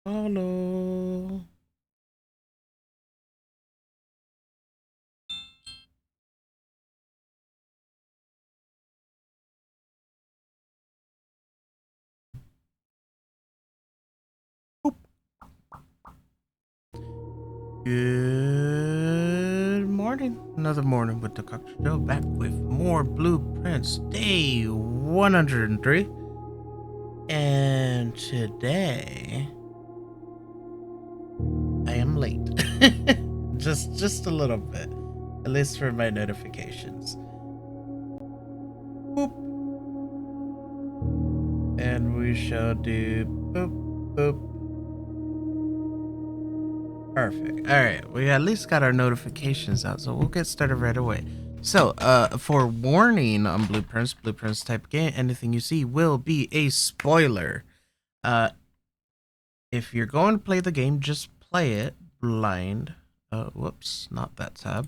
Allo. Good morning. Another morning with the Cocktail Joe, back with more blueprints. Day 103. And today I am late. just a little bit. At least for my notifications. Boop. And we shall do boop boop. Perfect. All right, we at least got our notifications out, so we'll get started right away. So, for warning on blueprints type game, anything you see will be a spoiler. Uh, if you're going to play the game, just play it blind. Whoops, not that tab.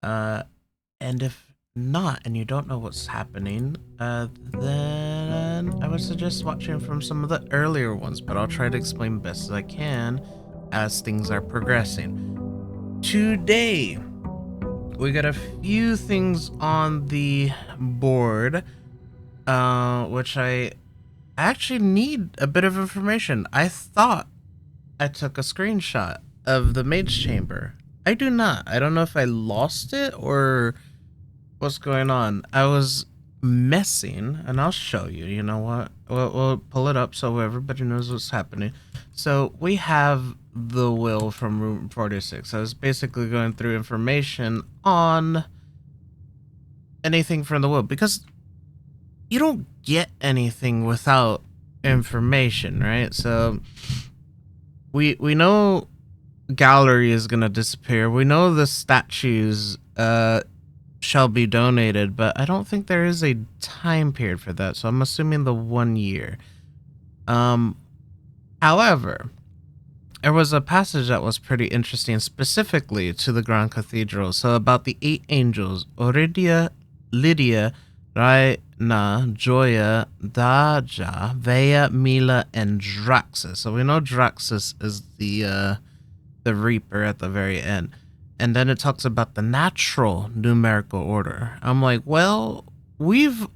And if not, and you don't know what's happening, then I would suggest watching from some of the earlier ones, but I'll try to explain best as I can as things are progressing. Today, we got a few things on the board, which I actually need a bit of information. I thought I took a screenshot of the mage chamber. I do not. I don't know if I lost it or what's going on. I was messing, and I'll show you. You know what? We'll pull it up so everybody knows what's happening. So we have the will from room 46. I was basically going through information on anything from the will because you don't get anything without information, right? So we know gallery is gonna disappear. We know the statues shall be donated, but I don't think there is a time period for that, so I'm assuming the 1 year. However, there was a passage that was pretty interesting, specifically to the Grand Cathedral. So about the 8 angels, Oridia, Lydia, Raina, Joya, Daja, Vea, Mila, and Draxus. So we know Draxus is the Reaper at the very end. And then it talks about the natural numerical order. I'm like, well, we've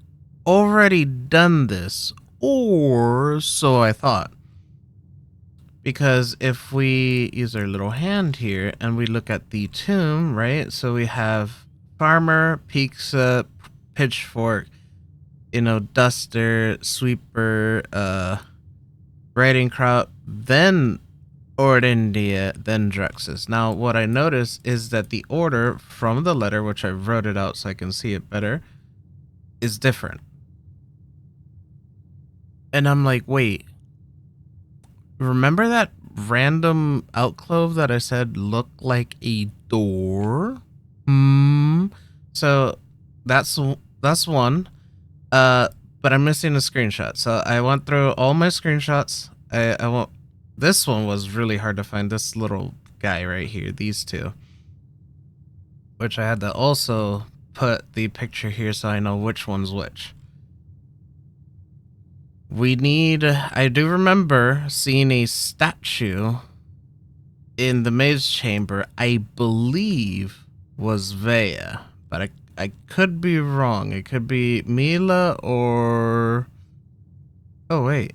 already done this, or so I thought. Because if we use our little hand here and we look at the tomb, right? So we have farmer, pizza, pitchfork, duster, sweeper, writing crop, then Ordindia, then Druxus. Now, what I notice is that the order from the letter, which I wrote it out so I can see it better, is different. And I'm like, wait, remember that random alcove that I said looked like a door? So that's one. But I'm missing a screenshot. So I went through all my screenshots. I won't. This one was really hard to find. This little guy right here. These two, which I had to also put the picture here so I know which one's which. We need. I do remember seeing a statue in the maze chamber. I believe was Vea, but I could be wrong. It could be Mila or. Oh wait.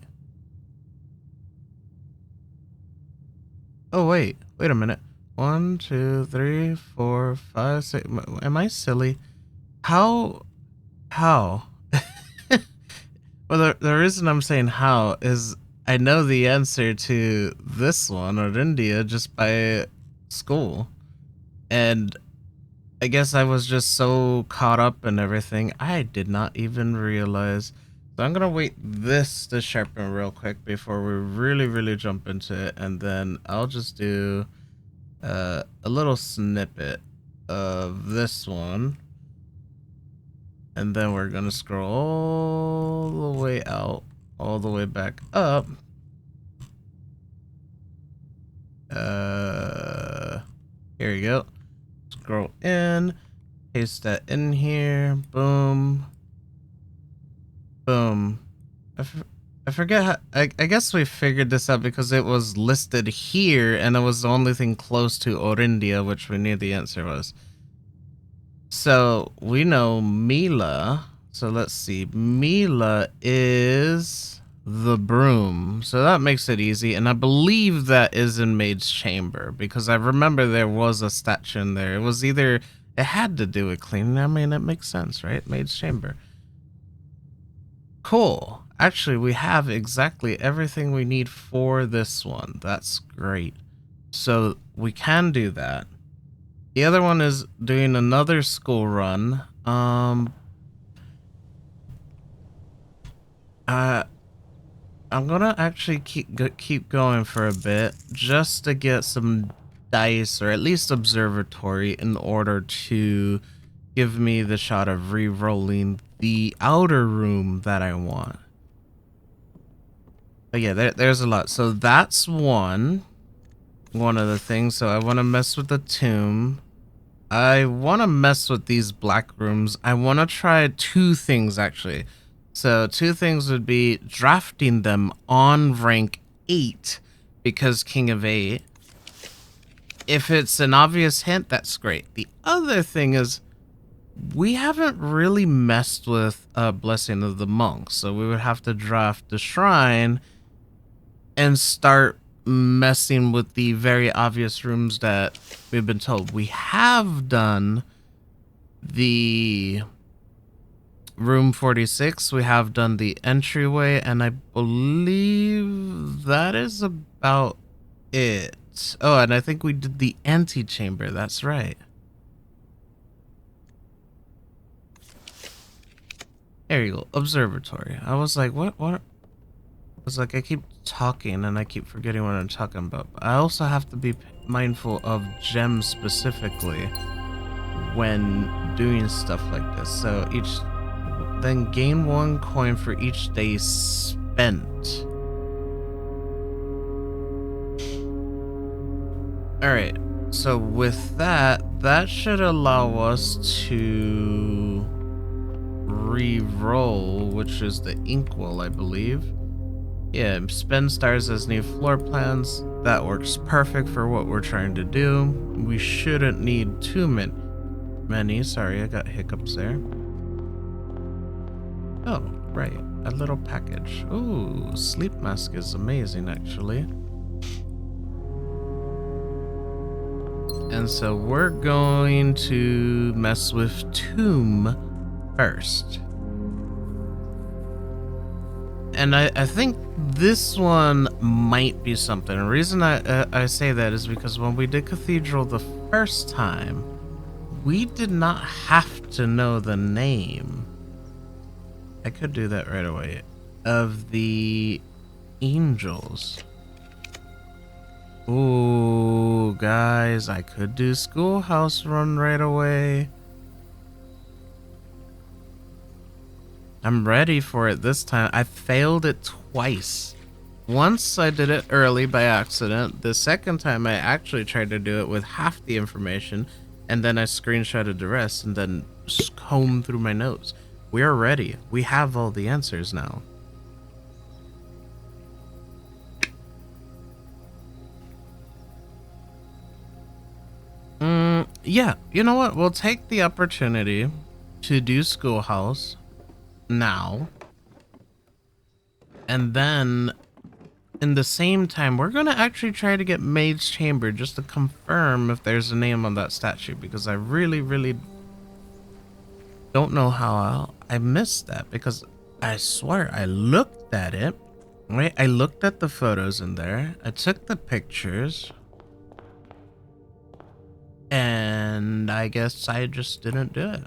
Oh wait. Wait a minute. 1, 2, 3, 4, 5, 6. Am I silly? How? How? Well, the reason I'm saying how is I know the answer to this one or India just by school. And I guess I was just so caught up in everything, I did not even realize. So I'm gonna wait this to sharpen real quick before we really jump into it, and then I'll just do a little snippet of this one, and then we're gonna scroll all the way out, all the way back up. Here we go. Scroll in, paste that in here. Boom. Boom. I forget how, I guess we figured this out because it was listed here and it was the only thing close to Orindia, which we knew the answer was. So we know Mila. So let's see. Mila is the broom. So that makes it easy. And I believe that is in Maid's Chamber because I remember there was a statue in there. It was either, it had to do with cleaning. I mean, it makes sense, right? Maid's Chamber. Cool. Actually, we have exactly everything we need for this one. That's great. So we can do that. The other one is doing another school run. Uh, I'm gonna actually keep going for a bit just to get some dice or at least observatory in order to give me the shot of re-rolling the outer room that I want. But yeah, there's a lot. So that's one of the things. So I want to mess with the tomb. I want to mess with these black rooms. I want to try two things actually. So two things would be drafting them on rank 8 because King of 8. If it's an obvious hint, that's great. The other thing is we haven't really messed with Blessing of the Monks. So we would have to draft the shrine and start messing with the very obvious rooms that we've been told. We have done the room 46, we have done the entryway, and I believe that is about it. Oh, and I think we did the antechamber, that's right. There you go, observatory. I was like, what? I was like, I keep talking and I keep forgetting what I'm talking about. But I also have to be mindful of gems specifically when doing stuff like this. So then gain 1 coin for each day spent. Alright, so with that should allow us to re-roll, which is the inkwell, I believe. Yeah, spend stars as new floor plans. That works perfect for what we're trying to do. We shouldn't need too many. Sorry, I got hiccups there. Oh, right. A little package. Ooh, sleep mask is amazing, actually. And so we're going to mess with Tomb first. And I think this one might be something. The reason I say that is because when we did Cathedral the first time, we did not have to know the name. I could do that right away. Of the angels. Ooh, guys, I could do Schoolhouse Run right away. I'm ready for it this time. I failed it twice. Once I did it early by accident. The second time I actually tried to do it with half the information, and then I screenshotted the rest and then combed through my notes. We are ready. We have all the answers now. Yeah, you know what? We'll take the opportunity to do Schoolhouse now. And then in the same time, we're going to actually try to get Maid's Chamber just to confirm if there's a name on that statue, because I really don't know how I missed that, because I swear I looked at it, right? I looked at the photos in there. I took the pictures. And I guess I just didn't do it.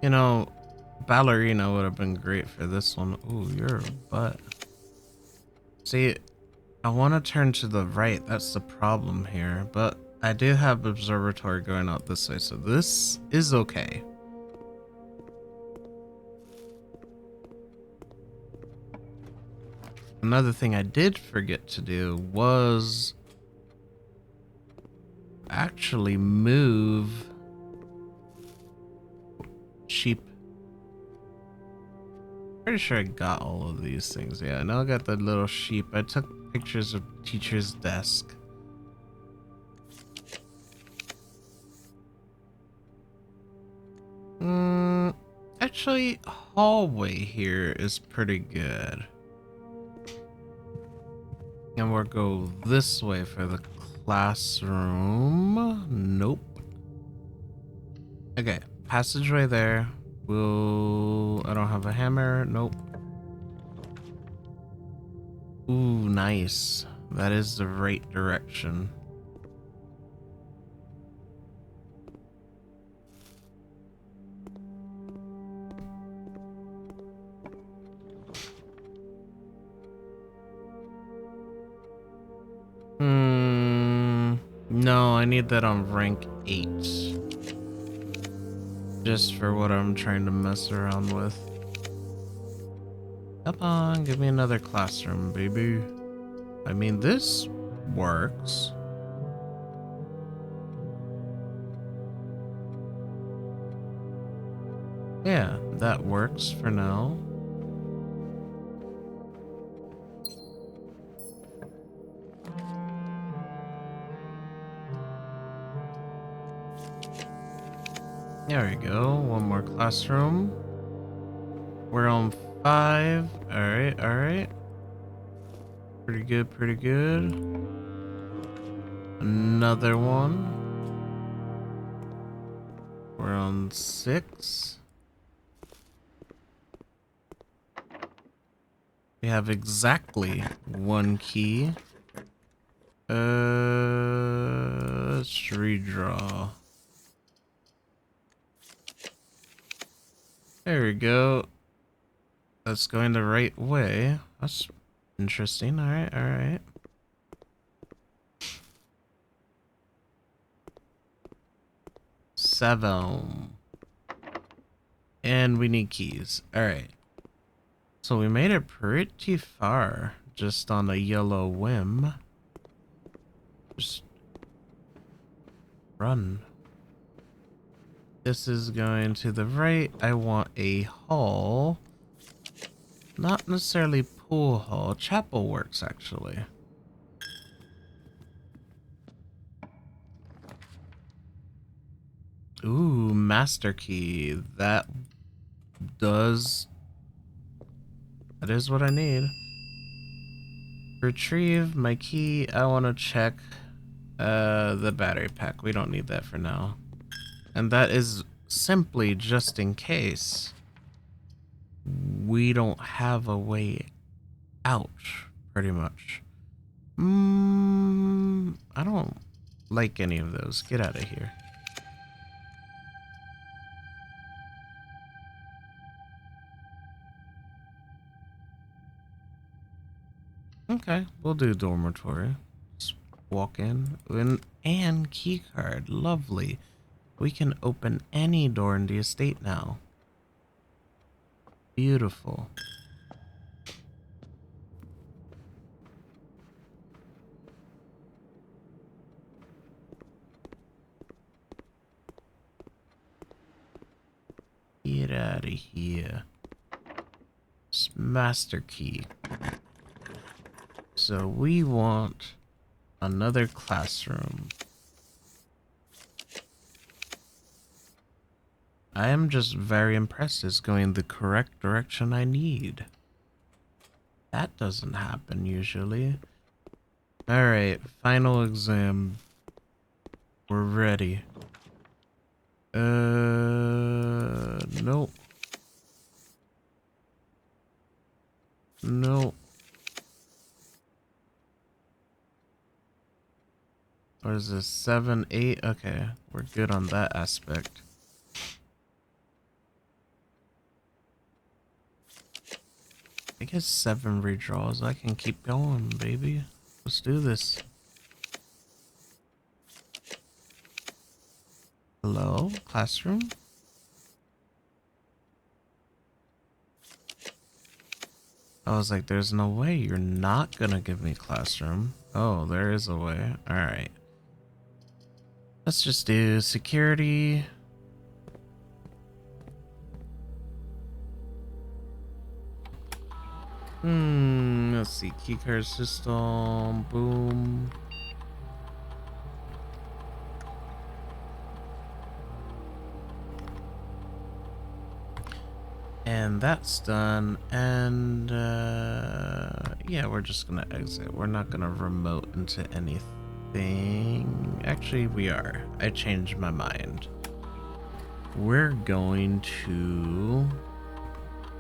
You know, ballerina would have been great for this one. Ooh, you're a butt. See, I want to turn to the right. That's the problem here. But I do have observatory going out this way, so this is okay. Another thing I did forget to do was actually move sheep. Pretty sure I got all of these things. Yeah, now I got the little sheep. I took pictures of teacher's desk. Actually, hallway here is pretty good. And we'll go this way for the classroom. Nope. Okay, passageway there. I don't have a hammer. Nope. Ooh, nice. That is the right direction. No, I need that on rank 8. Just for what I'm trying to mess around with. Come on, give me another classroom, baby. I mean, this works. Yeah, that works for now. There we go. One more classroom. We're on 5. Alright, alright. Pretty good, pretty good. Another one. We're on 6. We have exactly 1 key. Let's redraw. There we go. That's going the right way. That's interesting. Alright, alright. Seven. And we need keys. Alright. So we made it pretty far just on a yellow whim. Just run. This is going to the right. I want a hall. Not necessarily pool hall. Chapel works, actually. Ooh, master key. That is what I need. Retrieve my key. I want to check the battery pack. We don't need that for now. And that is simply just in case we don't have a way out, pretty much. I don't like any of those. Get out of here. Okay, we'll do dormitory. Just walk in. And key card. Lovely. We can open any door in the estate now. Beautiful. Get out of here. Master key. So we want another classroom. I am just very impressed it's going the correct direction I need. That doesn't happen usually. Alright, final exam. We're ready. Nope. Nope. What is this? 7, 8? Okay, we're good on that aspect. I guess 7 redraws. I can keep going, baby. Let's do this. Hello, classroom? I was like, there's no way you're not gonna give me classroom. Oh, there is a way. Alright. Let's just do security. Let's see. Keycard system. Boom. And that's done. And yeah, we're just gonna exit. We're not gonna remote into anything. Actually, we are. I changed my mind. We're going to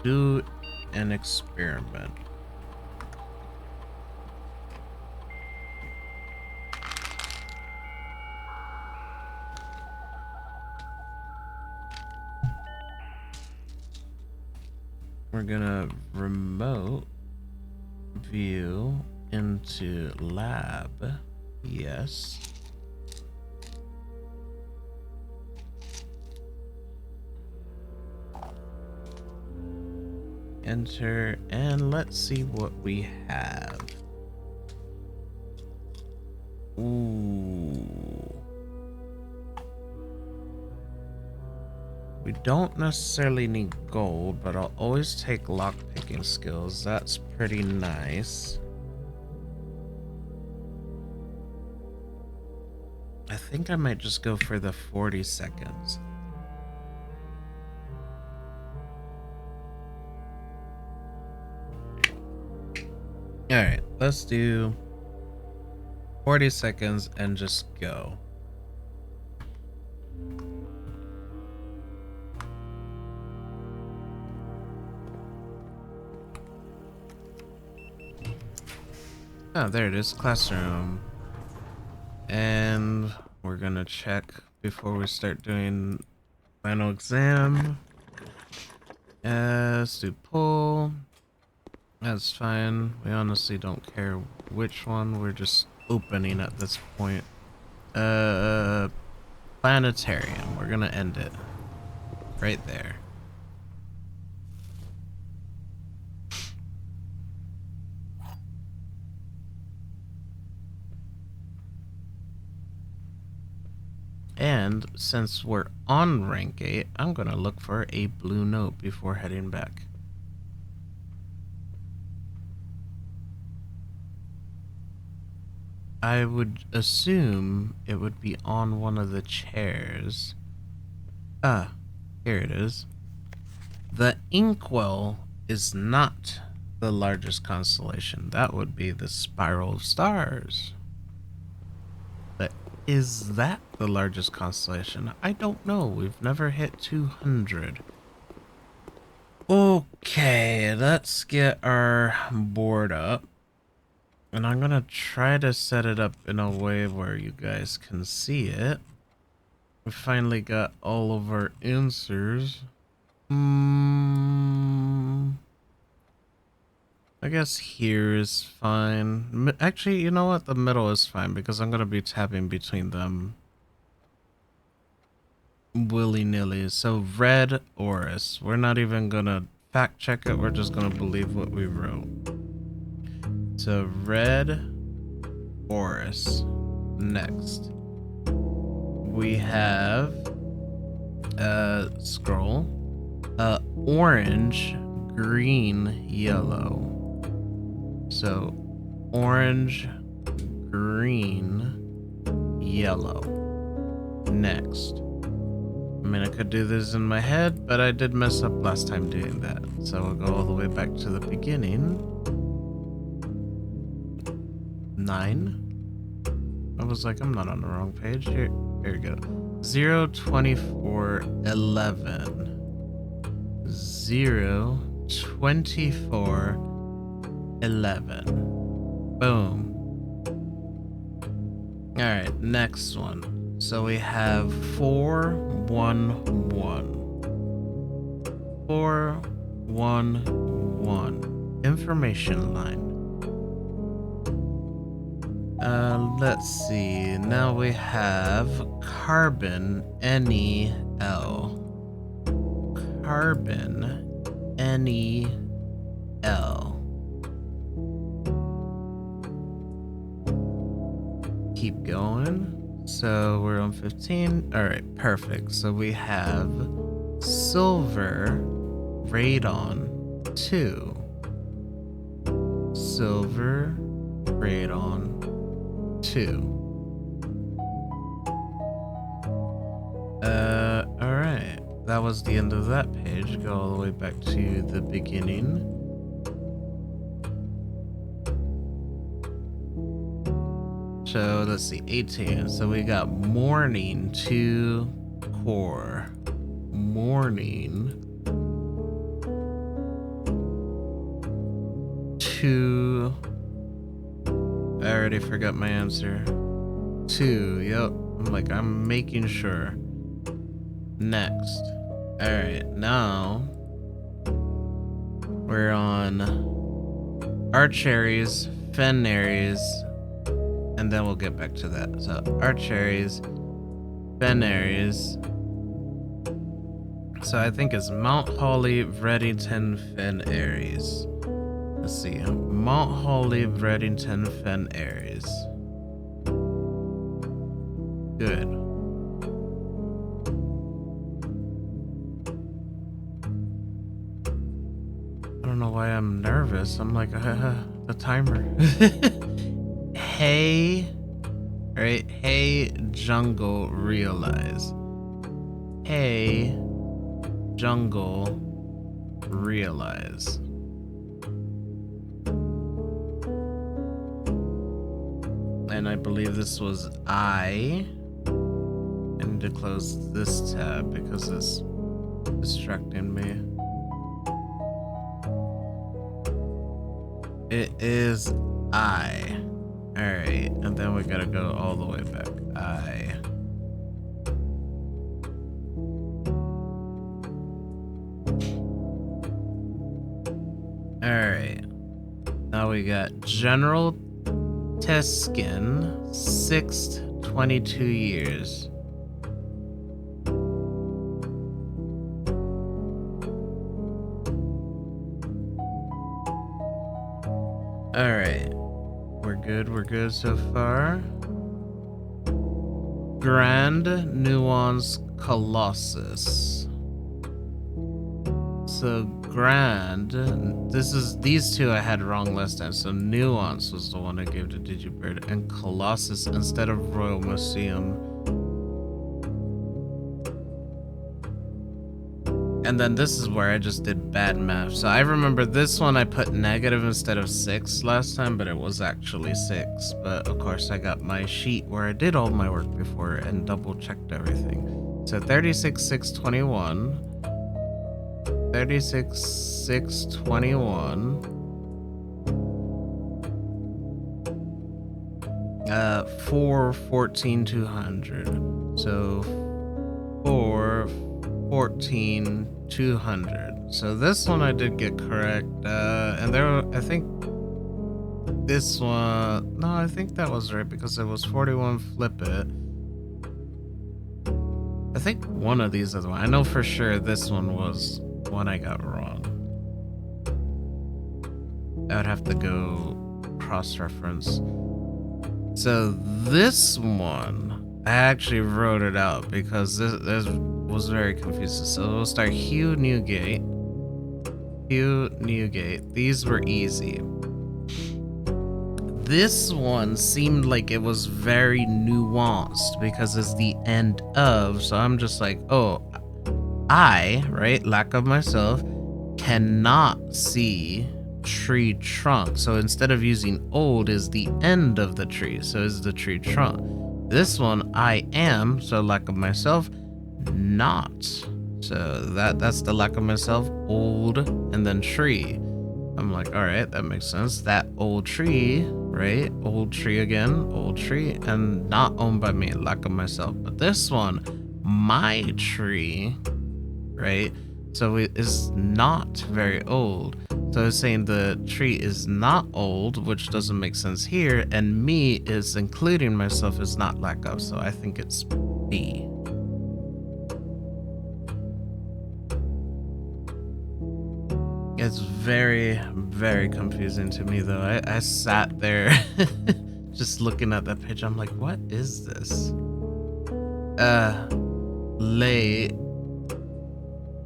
do an experiment. We're gonna remote view into lab. Yes. Enter, and let's see what we have. Ooh. We don't necessarily need gold, but I'll always take lockpicking skills. That's pretty nice. I think I might just go for the 40 seconds. Alright, let's do 40 seconds and just go. Oh, there it is, classroom. And we're gonna check before we start doing final exam. Let's do pull. That's fine. We honestly don't care which one. We're just opening at this point. Planetarium. We're gonna end it right there. And since we're on rank 8, I'm gonna look for a blue note before heading back. I would assume it would be on one of the chairs. Ah, here it is. The Inkwell is not the largest constellation. That would be the Spiral of Stars. But is that the largest constellation? I don't know. We've never hit 200. Okay, let's get our board up. And I'm gonna try to set it up in a way where you guys can see it. We finally got all of our answers. I guess here is fine. Actually, you know what? The middle is fine because I'm gonna be tapping between them willy-nilly. So red Oris. We're not even gonna fact check it. We're just gonna believe what we wrote. So red Oris. Next. We have scroll. Orange, green, yellow. So orange, green, yellow. Next. I mean, I could do this in my head, but I did mess up last time doing that. So we'll go all the way back to the beginning. 9. I was like, I'm not on the wrong page. Here we go. 0, 24, 11. 0, 24, 11. Boom. Alright, next one. So we have 4, 1, 1. 4, 1, 1. Information line. Let's see. Now we have carbon NEL. Carbon NEL. Keep going. So we're on 15. All right, perfect. So we have silver radon 2. Silver radon 2. All right. That was the end of that page. Go all the way back to the beginning. So let's see, 18. So we got morning 2 core. Morning 2. I already forgot my answer. 2. Yep. I'm making sure. Next. All right. Now we're on archeries, fenaries, and then we'll get back to that. So archeries, fenaries. So I think it's Mount Holly, Reddington, Fen Aries. Let's see. Mount Holly, Reddington, Fen Aries. Good. I don't know why I'm nervous. I'm like, the timer. Hey. Alright. Hey, jungle, realize. Hey, jungle, realize. And I believe this was I need to close this tab because it's distracting me. It is I. Alright, and then we gotta go all the way back. I. Alright. Now we got General Teskin, 6th, 22 years. Alright. We're good so far. Grand Nuance Colossus. So Grand, these two I had wrong last time. So Nuance was the one I gave to Digibird, and Colossus instead of Royal Museum. And then this is where I just did bad math. So I remember this one I put negative instead of 6 last time, but it was actually 6. But of course I got my sheet where I did all my work before and double checked everything. So 36,621. 36,621. 414,200. So 414,200. So this one I did get correct. And there, I think this one, no, I think that was right because it was 41 flip it. I think one of these is one. I know for sure this one was one I got wrong. I would have to go cross-reference. So this one, I actually wrote it out because this was very confusing. So we'll start Hugh Newgate. Hugh Newgate. These were easy. This one seemed like it was very nuanced because it's the end of. So I'm just like, oh, I, right, lack of myself, cannot see tree trunk. So instead of using old is the end of the tree. So is the tree trunk. This one, I am, so lack of myself, not. So that's the lack of myself, old, and then tree. I'm like, all right, that makes sense. That old tree, right? Old tree again, old tree, and not owned by me, lack of myself. But this one, my tree, right? So it is not very old. So it's saying the tree is not old, which doesn't make sense here, and me is including myself is not lack of. So I think it's B. It's very, very confusing to me though. I sat there just looking at that picture. I'm like, what is this? lay,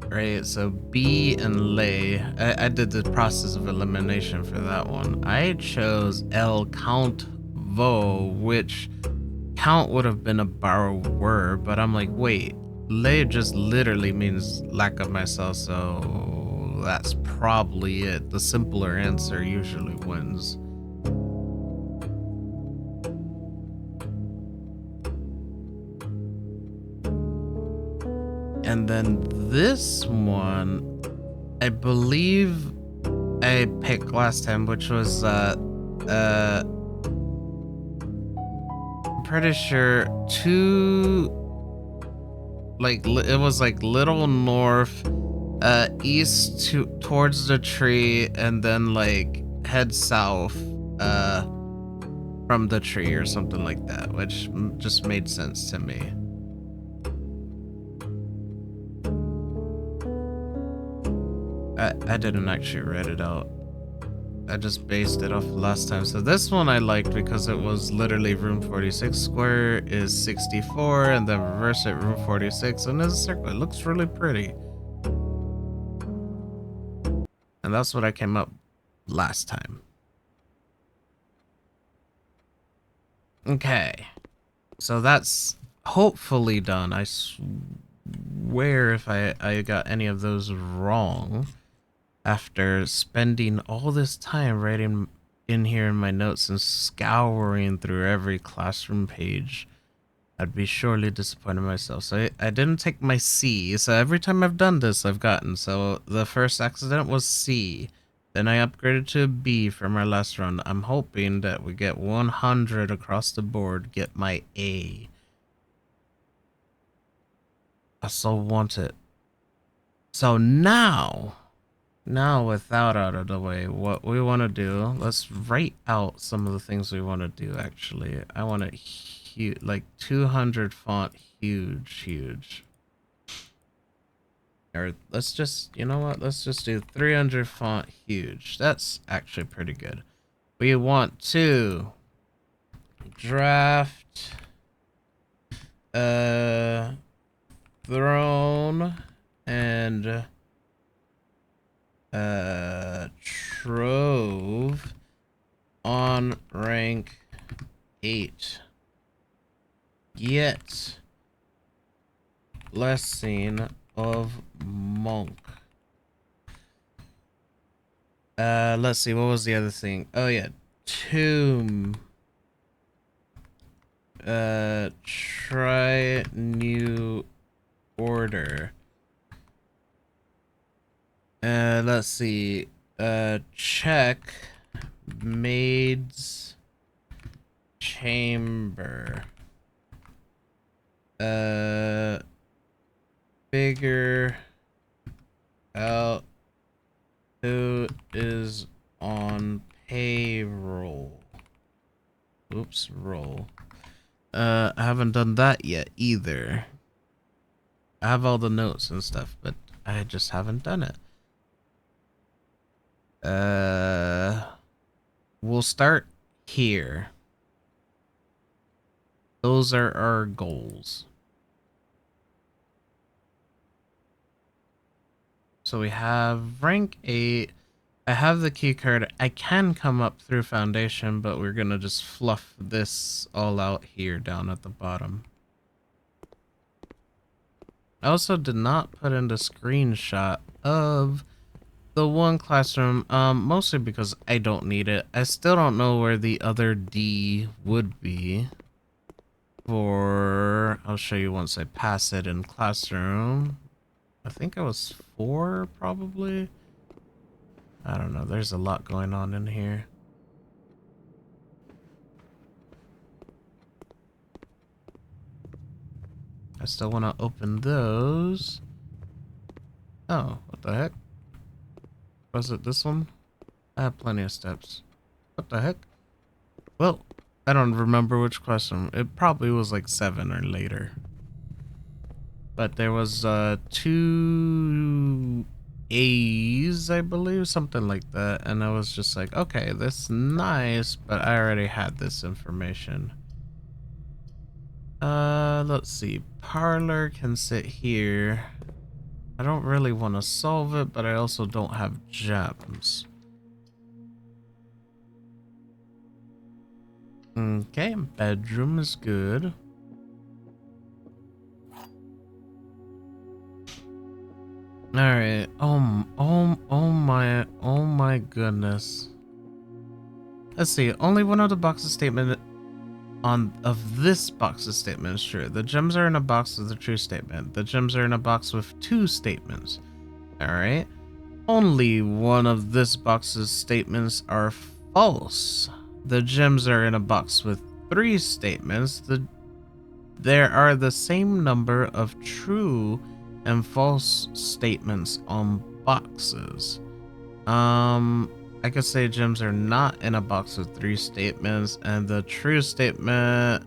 right? So B and lay. I did the process of elimination for that one. I chose L count vo, which count would have been a borrowed word, but I'm like, wait, lay just literally means lack of myself, so that's probably it. The simpler answer usually wins. And then this one, I believe I picked last time, which was I'm pretty sure it was like little north, east towards the tree, and then like head south, from the tree or something like that, which just made sense to me. I didn't actually read it out. I just based it off last time. So this one I liked because it was literally room 46 square is 64, and then reverse it, room 46, and there's a circle. It looks really pretty. And that's what I came up last time. Okay. So that's hopefully done. I swear if I got any of those wrong after spending all this time writing in here in my notes and scouring through every classroom page, I'd be surely disappointed in myself. So I didn't take my C. So every time I've done this, I've gotten. So the first accident was C. Then I upgraded to a B for my last run. I'm hoping that we get 100 across the board, get my A. I so want it. So now with that out of the way, what we want to do, let's write out some of the things we want to do. Actually, I want it huge, like 200 font, huge. Or let's just, you know what? Let's just do 300 font, huge. That's actually pretty good. We want to draft, throne and trove on rank 8. Get blessing of monk. Let's see, what was the other thing? Oh yeah, tomb. Try new order. Let's see. Check maid's chamber. Figure out who is on payroll. Oops, roll. I haven't done that yet either. I have all the notes and stuff, but I just haven't done it. We'll start here. Those are our goals. So we have rank 8. I have the key card. I can come up through foundation, but we're gonna just fluff this all out here down at the bottom. I also did not put in the screenshot of the one classroom, mostly because I don't need it. I still don't know where the other D would be. I'll show you once I pass it in classroom. I think I was 4, probably. I don't know. There's a lot going on in here. I still want to open those. Oh, what the heck? Was it this one? I have plenty of steps. What the heck? Well, I don't remember which classroom. It probably was like 7 or later. But there was 2 A's, I believe, something like that. And I was just like, okay, this is nice, but I already had this information. Let's see. Parlor can sit here. I don't really want to solve it, but I also don't have gems. Okay, bedroom is good. All right. Oh my goodness. Let's see. Only one of the boxes statement of this box's statement is true. The gems are in a box with a true statement. The gems are in a box with two statements. All right. Only one of this box's statements are false. The gems are in a box with three statements. There are the same number of true and false statements on boxes. I could say gems are not in a box with three statements, and the true statement,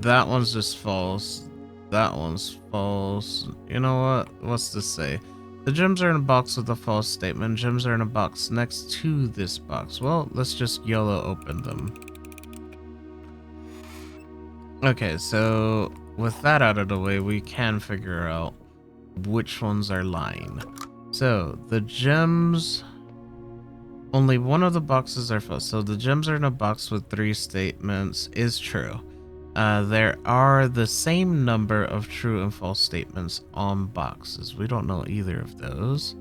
that one's just false. That one's false. You know what? What's this say? The gems are in a box with a false statement. Gems are in a box next to this box. Well, let's just YOLO open them. Okay, so with that out of the way, we can figure out which ones are lying. So the gems, only one of the boxes are false. So the gems are in a box with three statements is true. There are the same number of true and false statements on boxes. We don't know either of those.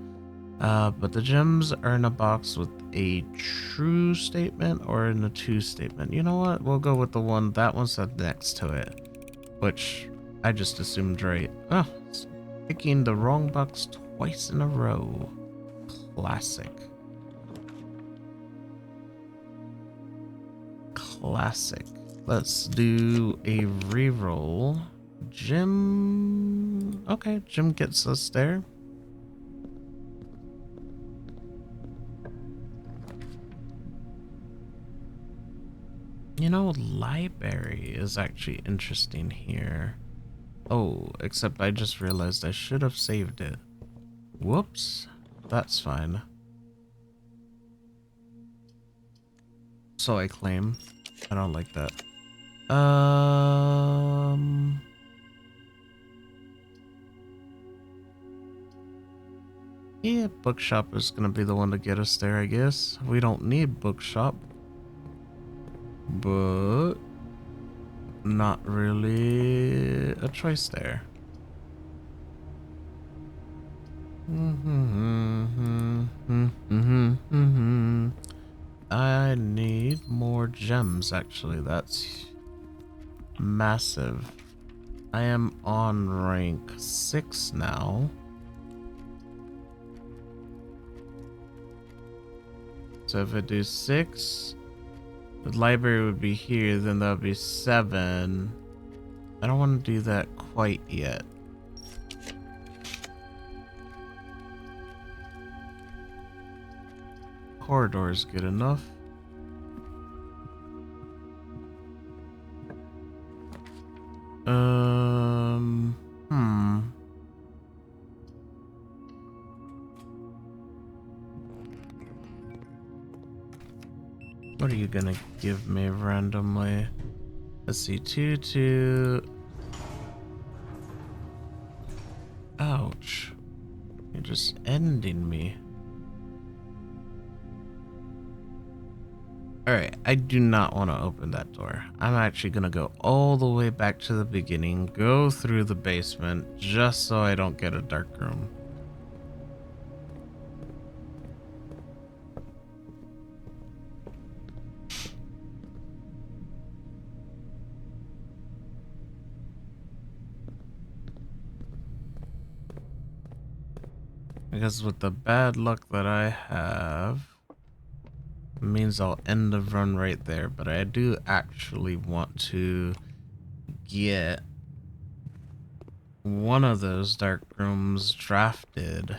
But the gems are in a box with a true statement or in a two statement. You know what? We'll go with the one, that one said next to it, which I just assumed right. Oh, picking the wrong box twice in a row. Classic. Classic. Let's do a reroll. Jim. Okay, Jim gets us there. You know, library is actually interesting here. Oh, except I just realized I should have saved it. Whoops. That's fine. So I claim. I don't like that. Yeah, bookshop is gonna be the one to get us there, I guess. We don't need bookshop. But not really a choice there. I need more gems, actually. That's massive. I am on rank 6 now. So if I do 6, the library would be here, then that would be 7. I don't want to do that quite yet. Corridor is good enough. What are you gonna give me randomly? Let's see, 2. Ouch. You're just ending me. Alright, I do not want to open that door. I'm actually gonna go all the way back to the beginning, go through the basement, just so I don't get a dark room. Because with the bad luck that I have, it means I'll end the run right there. But I do actually want to get one of those dark rooms drafted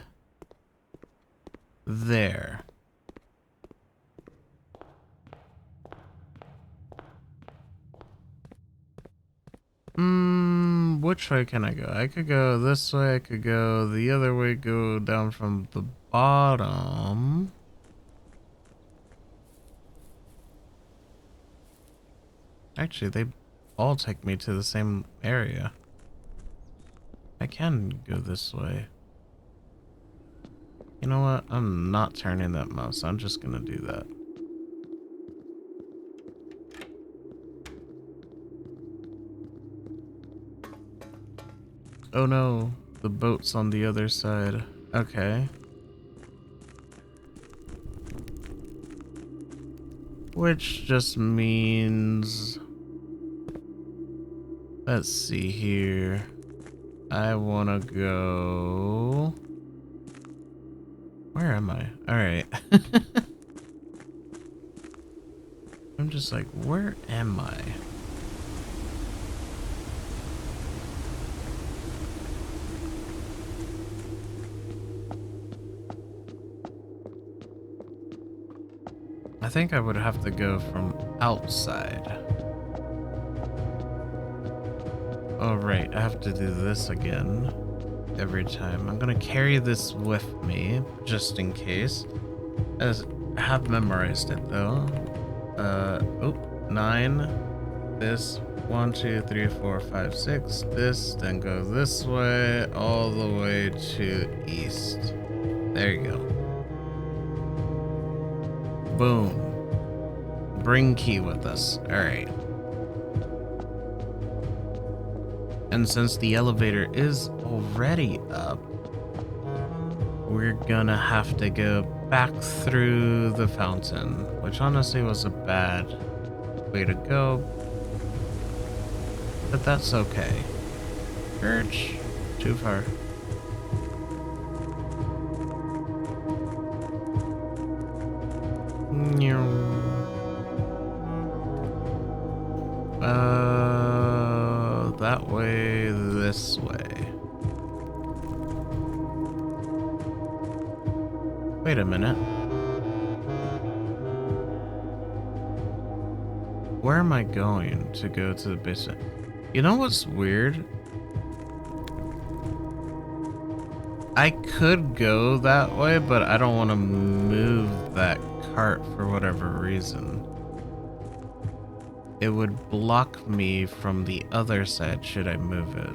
there. Which way can I go? I could go this way, I could go the other way, go down from the bottom. Actually, all take me to the same area. I can go this way. You know what? I'm not turning that mouse. I'm just gonna do that. Oh no, the boat's on the other side. Okay. Which just means... Let's see here. I wanna go... Where am I? Alright. I'm just like, where am I? I think I would have to go from outside. Oh right, I have to do this again every time. I'm gonna carry this with me just in case. As I have memorized it though. 9. This 1, 2, 3, 4, 5, 6. This, then go this way all the way to east. There you go. Boom. Bring key with us. Alright. And since the elevator is already up, we're gonna have to go back through the fountain, which honestly was a bad way to go. But that's okay. Church. Too far. That way, this way. Wait a minute. Where am I going to go to the basement? You know what's weird? I could go that way, but I don't want to move that cart for whatever reason. It would block me from the other side should I move it.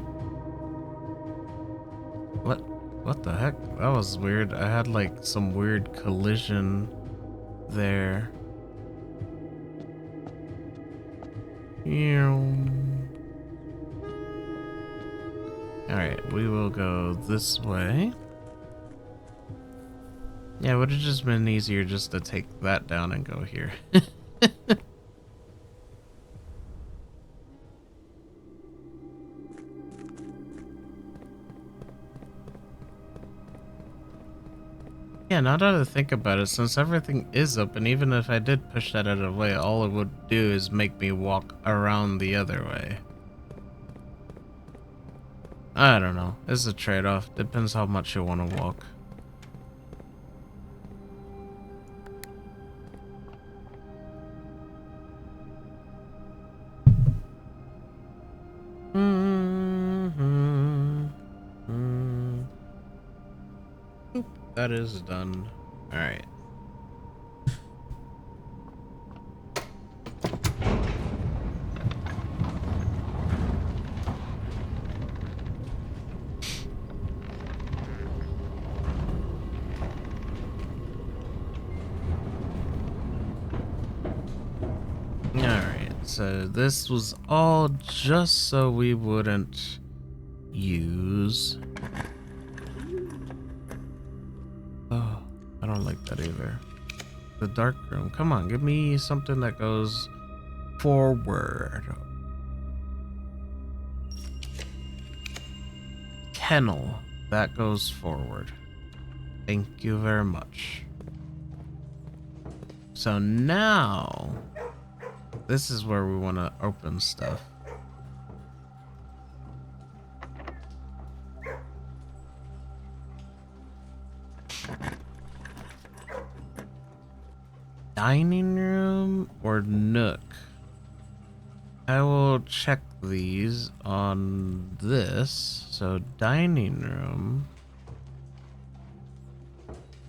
What the heck? That was weird. I had like some weird collision there. Alright, we will go this way. Yeah, it would have just been easier just to take that down and go here. Yeah, now that I think about it, since everything is open, even if I did push that out of the way, all it would do is make me walk around the other way. I don't know. It's a trade-off. Depends how much you want to walk. That is done. All right. All right. So this was all just so we wouldn't use. Oh, I don't like that either. The dark room. Come on, give me something that goes forward. Kennel. That goes forward. Thank you very much. So now, this is where we want to open stuff. Dining room or nook? I will check these on this. So dining room.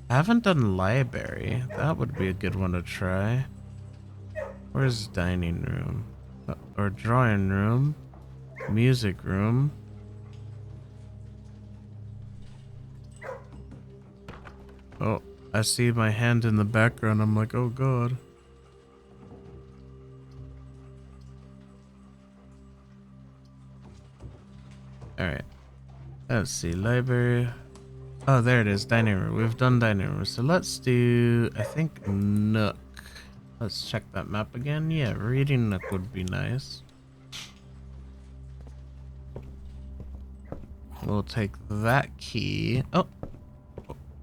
I haven't done library. That would be a good one to try. Where's dining room? Oh, or drawing room, music room. Oh, I see my hand in the background. I'm like, oh god. Alright. Let's see. Library. Oh, there it is. Dining room. We've done dining room. So let's do, I think, Nook. Let's check that map again. Yeah, reading Nook would be nice. We'll take that key. Oh,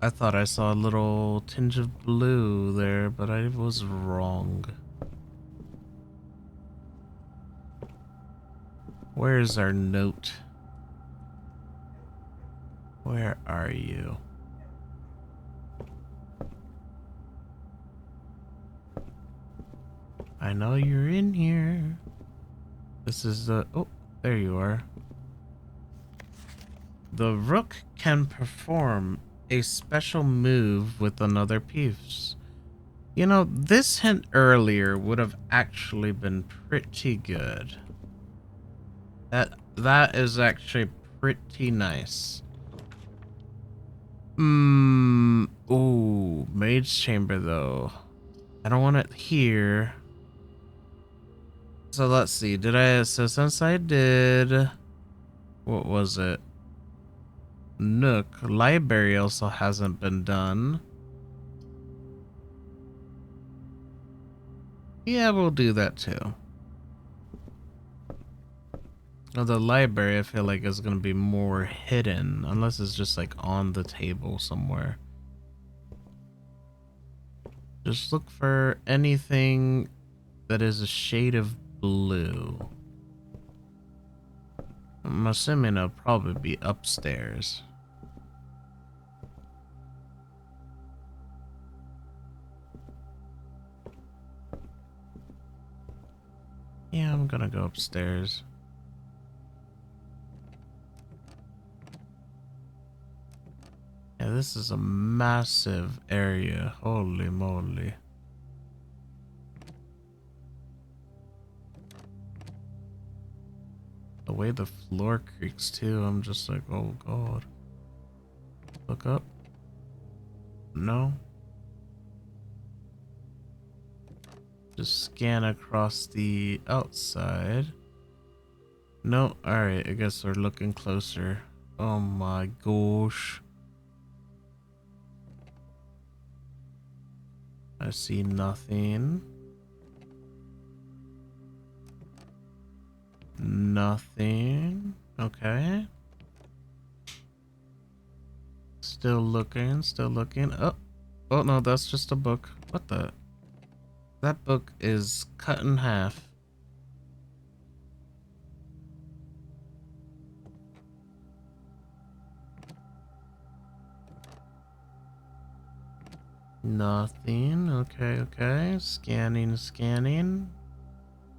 I thought I saw a little tinge of blue there, but I was wrong. Where's our note? Where are you? I know you're in here. This is the... Oh, there you are. The rook can perform a special move with another piece. You know, this hint earlier would have actually been pretty good. That is actually pretty nice. Ooh, Maid's Chamber though. I don't want it here. So let's see. So since I did, what was it? Nook. Library also hasn't been done. Yeah, we'll do that too. Oh, the library I feel like is going to be more hidden, unless it's just like on the table somewhere. Just look for anything that is a shade of blue. I'm assuming it'll probably be upstairs. Yeah, I'm gonna go upstairs. Yeah, this is a massive area. Holy moly. The way the floor creaks too, I'm just like, oh god. Look up. No. Just scan across the outside. No, alright, I guess we're looking closer. Oh my gosh. I see nothing. Nothing. Okay. Still looking, still looking. Oh, oh no, that's just a book. What the? That book is cut in half. Nothing. Okay, okay. Scanning, scanning.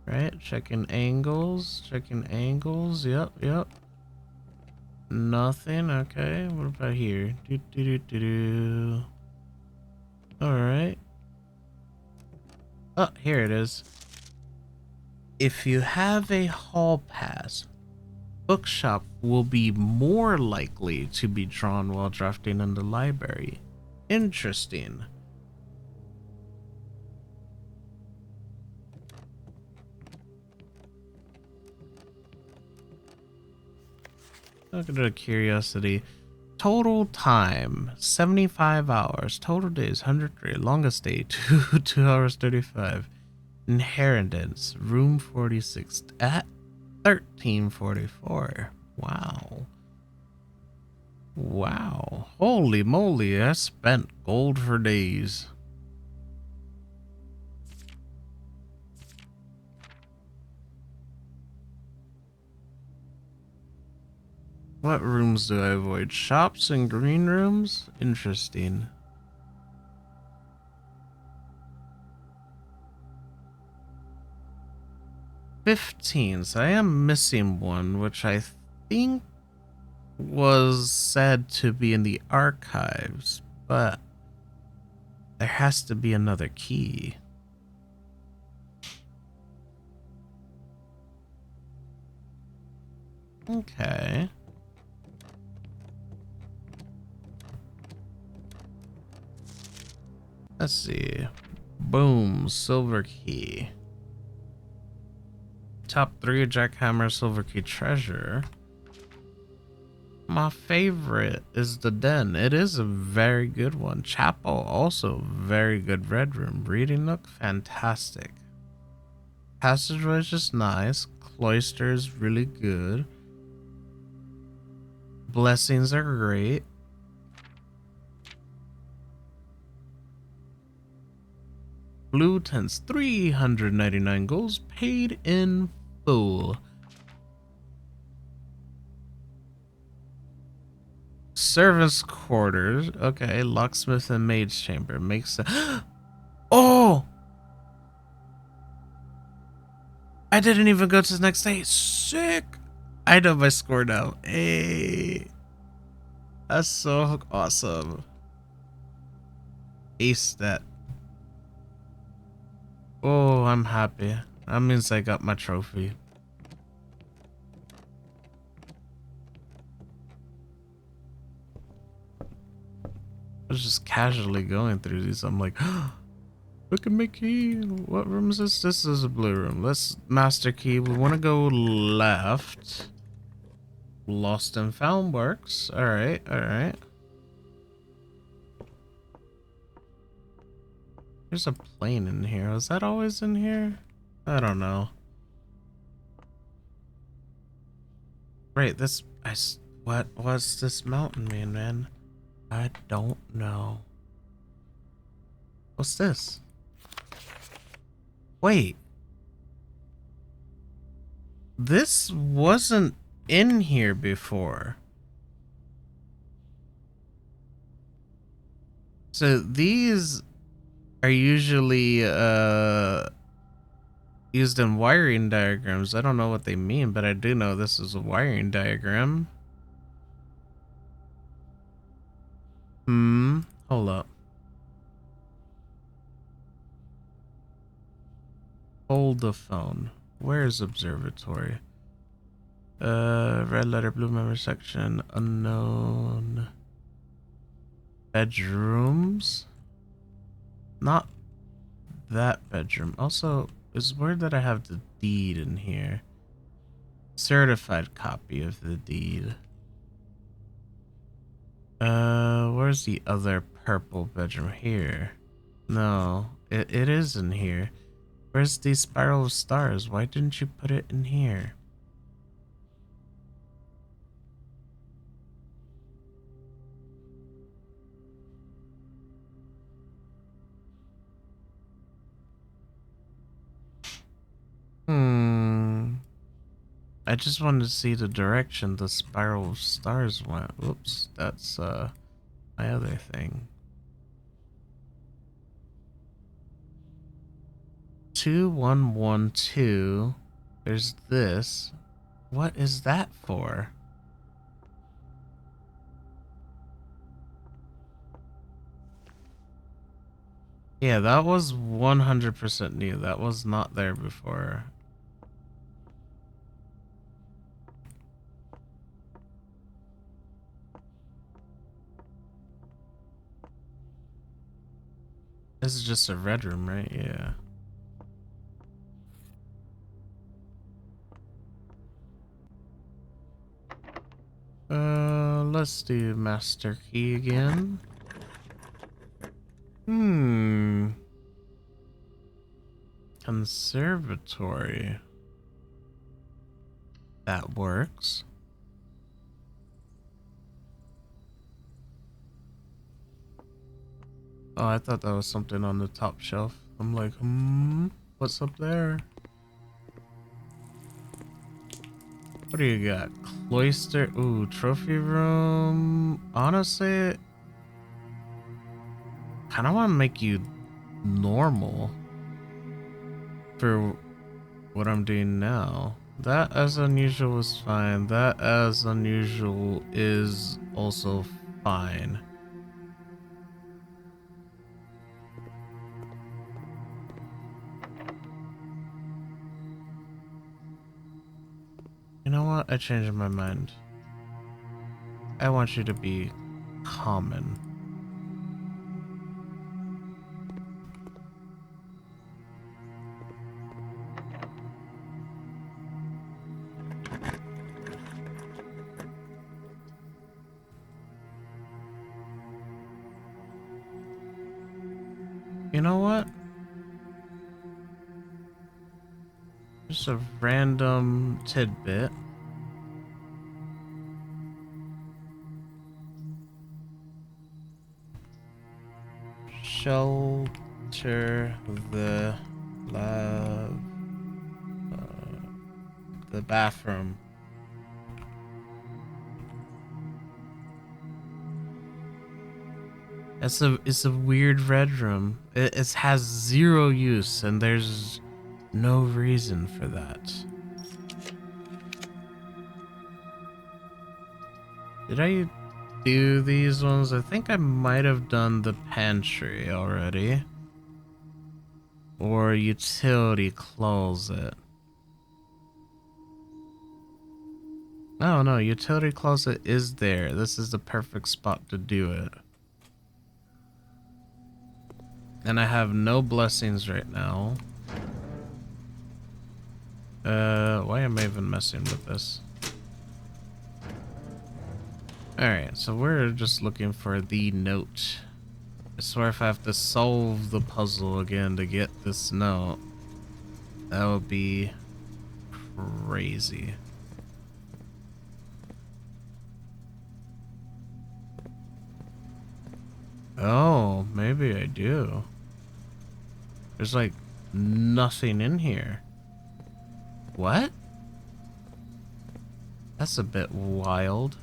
Right, checking angles. Checking angles. Yep, yep. Nothing. Okay, what about here? Do do do do do. Alright. Oh, here it is. If you have a hall pass, bookshop will be more likely to be drawn while drafting in the library. Interesting. Look at the curiosity. Total time 75 hours. Total days 103. Longest day 2 hours 35. Inheritance room 46 at 1344. Wow. Wow. Holy moly, I spent gold for days. What rooms do I avoid? Shops and green rooms? Interesting. $15, so I am missing one, which I think was said to be in the archives, but there has to be another key. Okay. Let's see. Boom, silver key. Top 3 jackhammer silver key treasure. My favorite is the den. It is a very good one. Chapel, also very good red room. Reading nook, fantastic. Passageway is just nice. Cloister is really good. Blessings are great. Blue tents, 399 goals paid in full. Servants' quarters. Okay, locksmith and maid's chamber. Makes sense. Oh! I didn't even go to the next day. Sick! I know my score now. Hey! That's so awesome. Ace that. Oh, I'm happy. That means I got my trophy. I was just casually going through these. I'm like, look at my key. What room is this? This is a blue room. Let's master key. We want to go left. Lost and found works. Alright, alright. There's a plane in here. Was that always in here? I don't know. Right, this... what was this mountain mean, man? I don't know. What's this? Wait. This wasn't in here before. So these are usually used in wiring diagrams. I don't know what they mean, but I do know this is a wiring diagram. Hold up. Hold the phone. Where's observatory? Red letter, blue member section, unknown. Bedrooms? Not that bedroom. Also, it's weird that I have the deed in here. Certified copy of the deed. Where's the other purple bedroom? Here. No, it is in here. Where's the spiral of stars? Why didn't you put it in here? I just wanted to see the direction the spiral of stars went. Whoops, that's my other thing. 2112. There's this. What is that for? Yeah, that was 100% new. That was not there before. This is just a red room, right? Yeah. Let's do master key again. Conservatory. That works. Oh, I thought that was something on the top shelf. I'm like, what's up there? What do you got? Cloister. Ooh, trophy room. Honestly, kind of want to make you normal for what I'm doing now. That as unusual is fine. That as unusual is also fine. You know what? I changed my mind. I want you to be common. You know what? Just a random tidbit. Shelter the bathroom. It's a weird red room. It has zero use, and there's no reason for that. Did I do these ones? I think I might have done the pantry already. Or utility closet. Oh no, utility closet is there. This is the perfect spot to do it. And I have no blessings right now. Why am I even messing with this? Alright, so we're just looking for the note. I swear if I have to solve the puzzle again to get this note, that would be crazy. Oh, maybe I do. There's like nothing in here. What? That's a bit wild.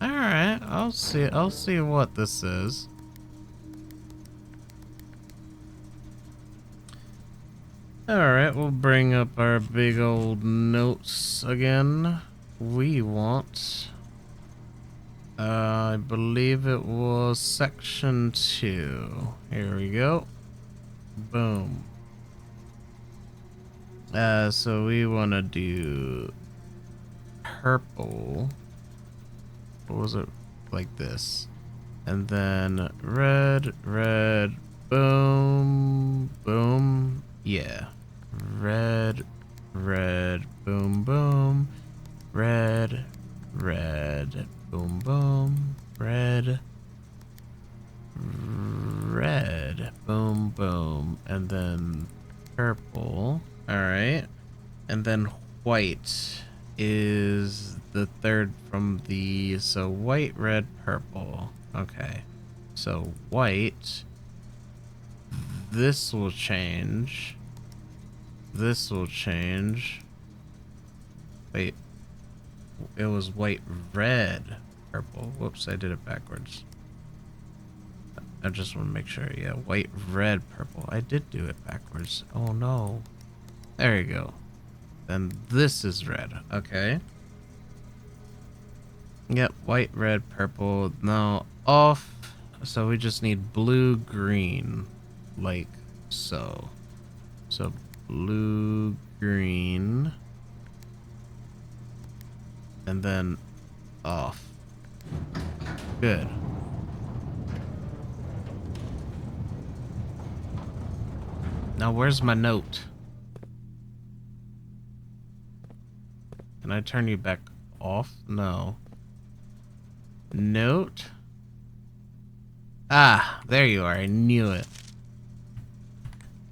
Alright, I'll see what this is. Alright, we'll bring up our big old notes again. We want... I believe it was section 2. Here we go. Boom. So we want to do purple. What was it? Like this. And then red, red, boom, boom. Yeah. Red, red, boom, boom. Red, red, boom, boom. Red, red, boom, boom. And then purple. Alright. And then white is the third from the... So white, red, purple. Okay. So white. This will change. This will change. Wait. It was white, red, purple. Whoops, I did it backwards. I just want to make sure. Yeah, white, red, purple. I did do it backwards. Oh no. There you go. Then this is red. Okay. Yep, white, red, purple. Now off. So we just need blue, green. Like so. So blue, green. And then off. Good. Now where's my note? Can I turn you back off? No. Note? Ah, there you are. I knew it.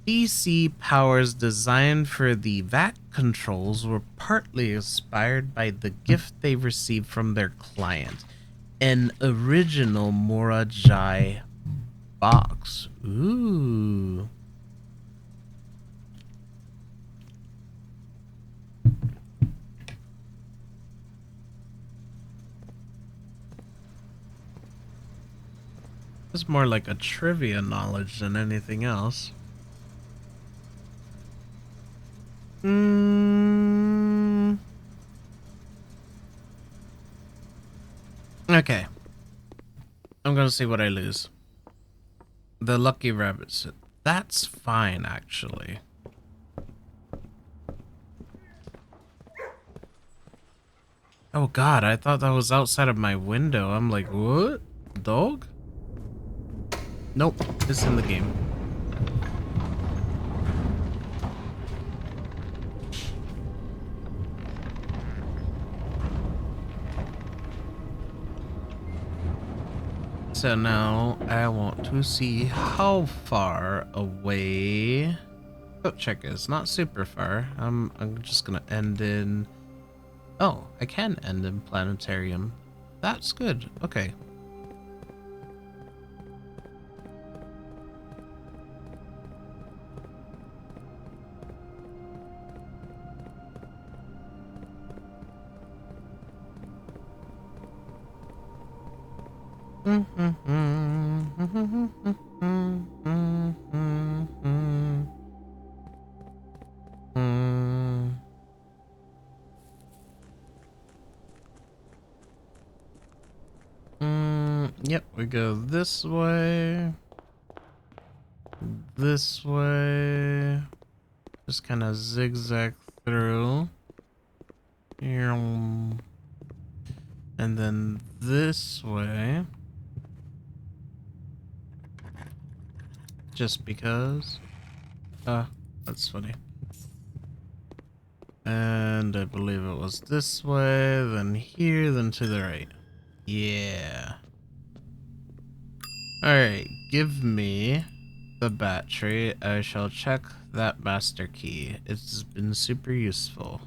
DC powers designed for the VAT controls were partly inspired by the gift they received from their client, an original Morajai box. Ooh. It's more like a trivia knowledge than anything else. Okay. I'm gonna see what I lose. The lucky rabbits. That's fine, actually. Oh god, I thought that was outside of my window. I'm like, what? Dog? Nope, it's in the game. So now I want to see how far away. Oh, check it. It's not super far. I'm just gonna end in. Oh, I can end in planetarium. That's good. Okay. Yep, we go this way. This way. Just kind of zigzag through. And then this way. Just because. That's funny. And I believe it was this way, then here, then to the right. Yeah. Alright, give me the battery. I shall check that master key. It's been super useful.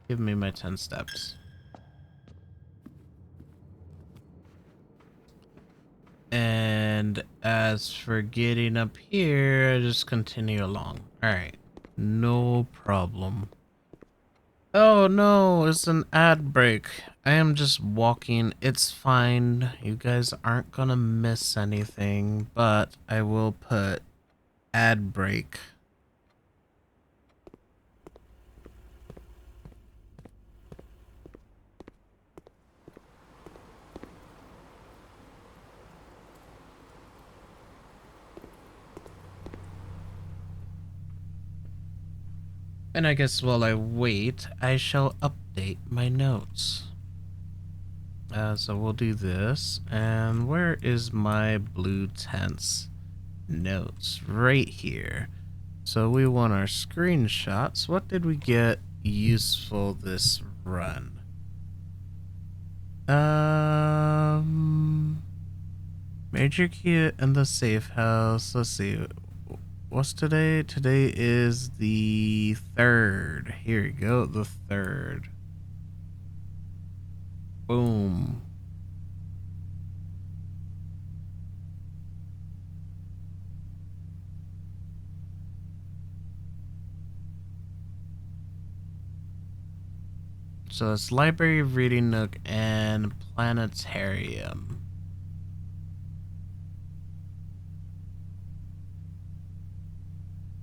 Give me my 10 steps. And as for getting up here, I just continue along. Alright, no problem. Oh no, it's an ad break. I am just walking. It's fine. You guys aren't gonna miss anything, but I will put ad break. And I guess while I wait, I shall update my notes. So we'll do this. And where is my blue tents notes? Right here. So we want our screenshots. What did we get useful this run? Major key in the safe house. Let's see. What's today? Today is the 3rd. Here we go, the 3rd. Boom. So it's library, reading nook, and planetarium.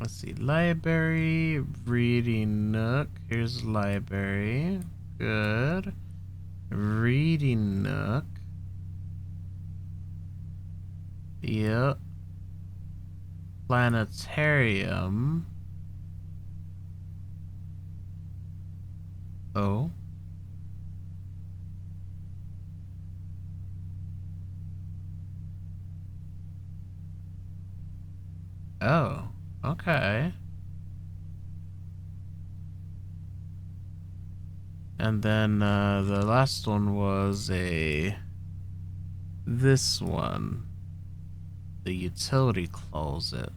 Let's see, library, reading nook. Here's library. Good. Reading nook. Yep. Planetarium. Oh. Oh. Okay. And then the last one was this one. The utility closet.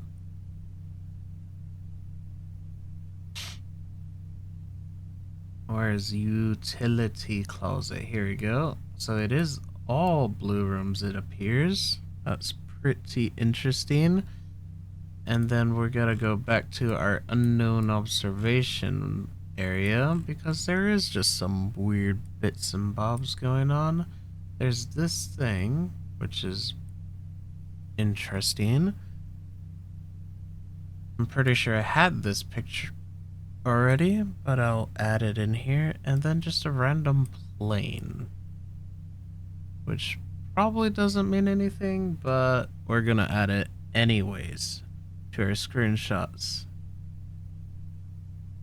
Where's utility closet? Here we go. So it is all blue rooms, it appears. That's pretty interesting. And then we're gonna go back to our unknown observation area because there is just some weird bits and bobs going on. There's this thing, which is interesting. I'm pretty sure I had this picture already, but I'll add it in here. And then just a random plane, which probably doesn't mean anything, but we're gonna add it anyways to our screenshots.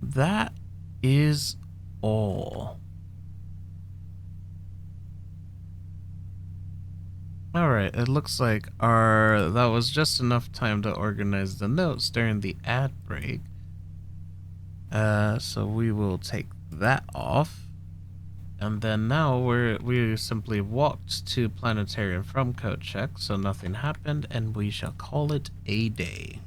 That is all. Alright, it looks like that was just enough time to organize the notes during the ad break. So we will take that off. And then now we simply walked to Planetarium from code check, so nothing happened, and we shall call it a day.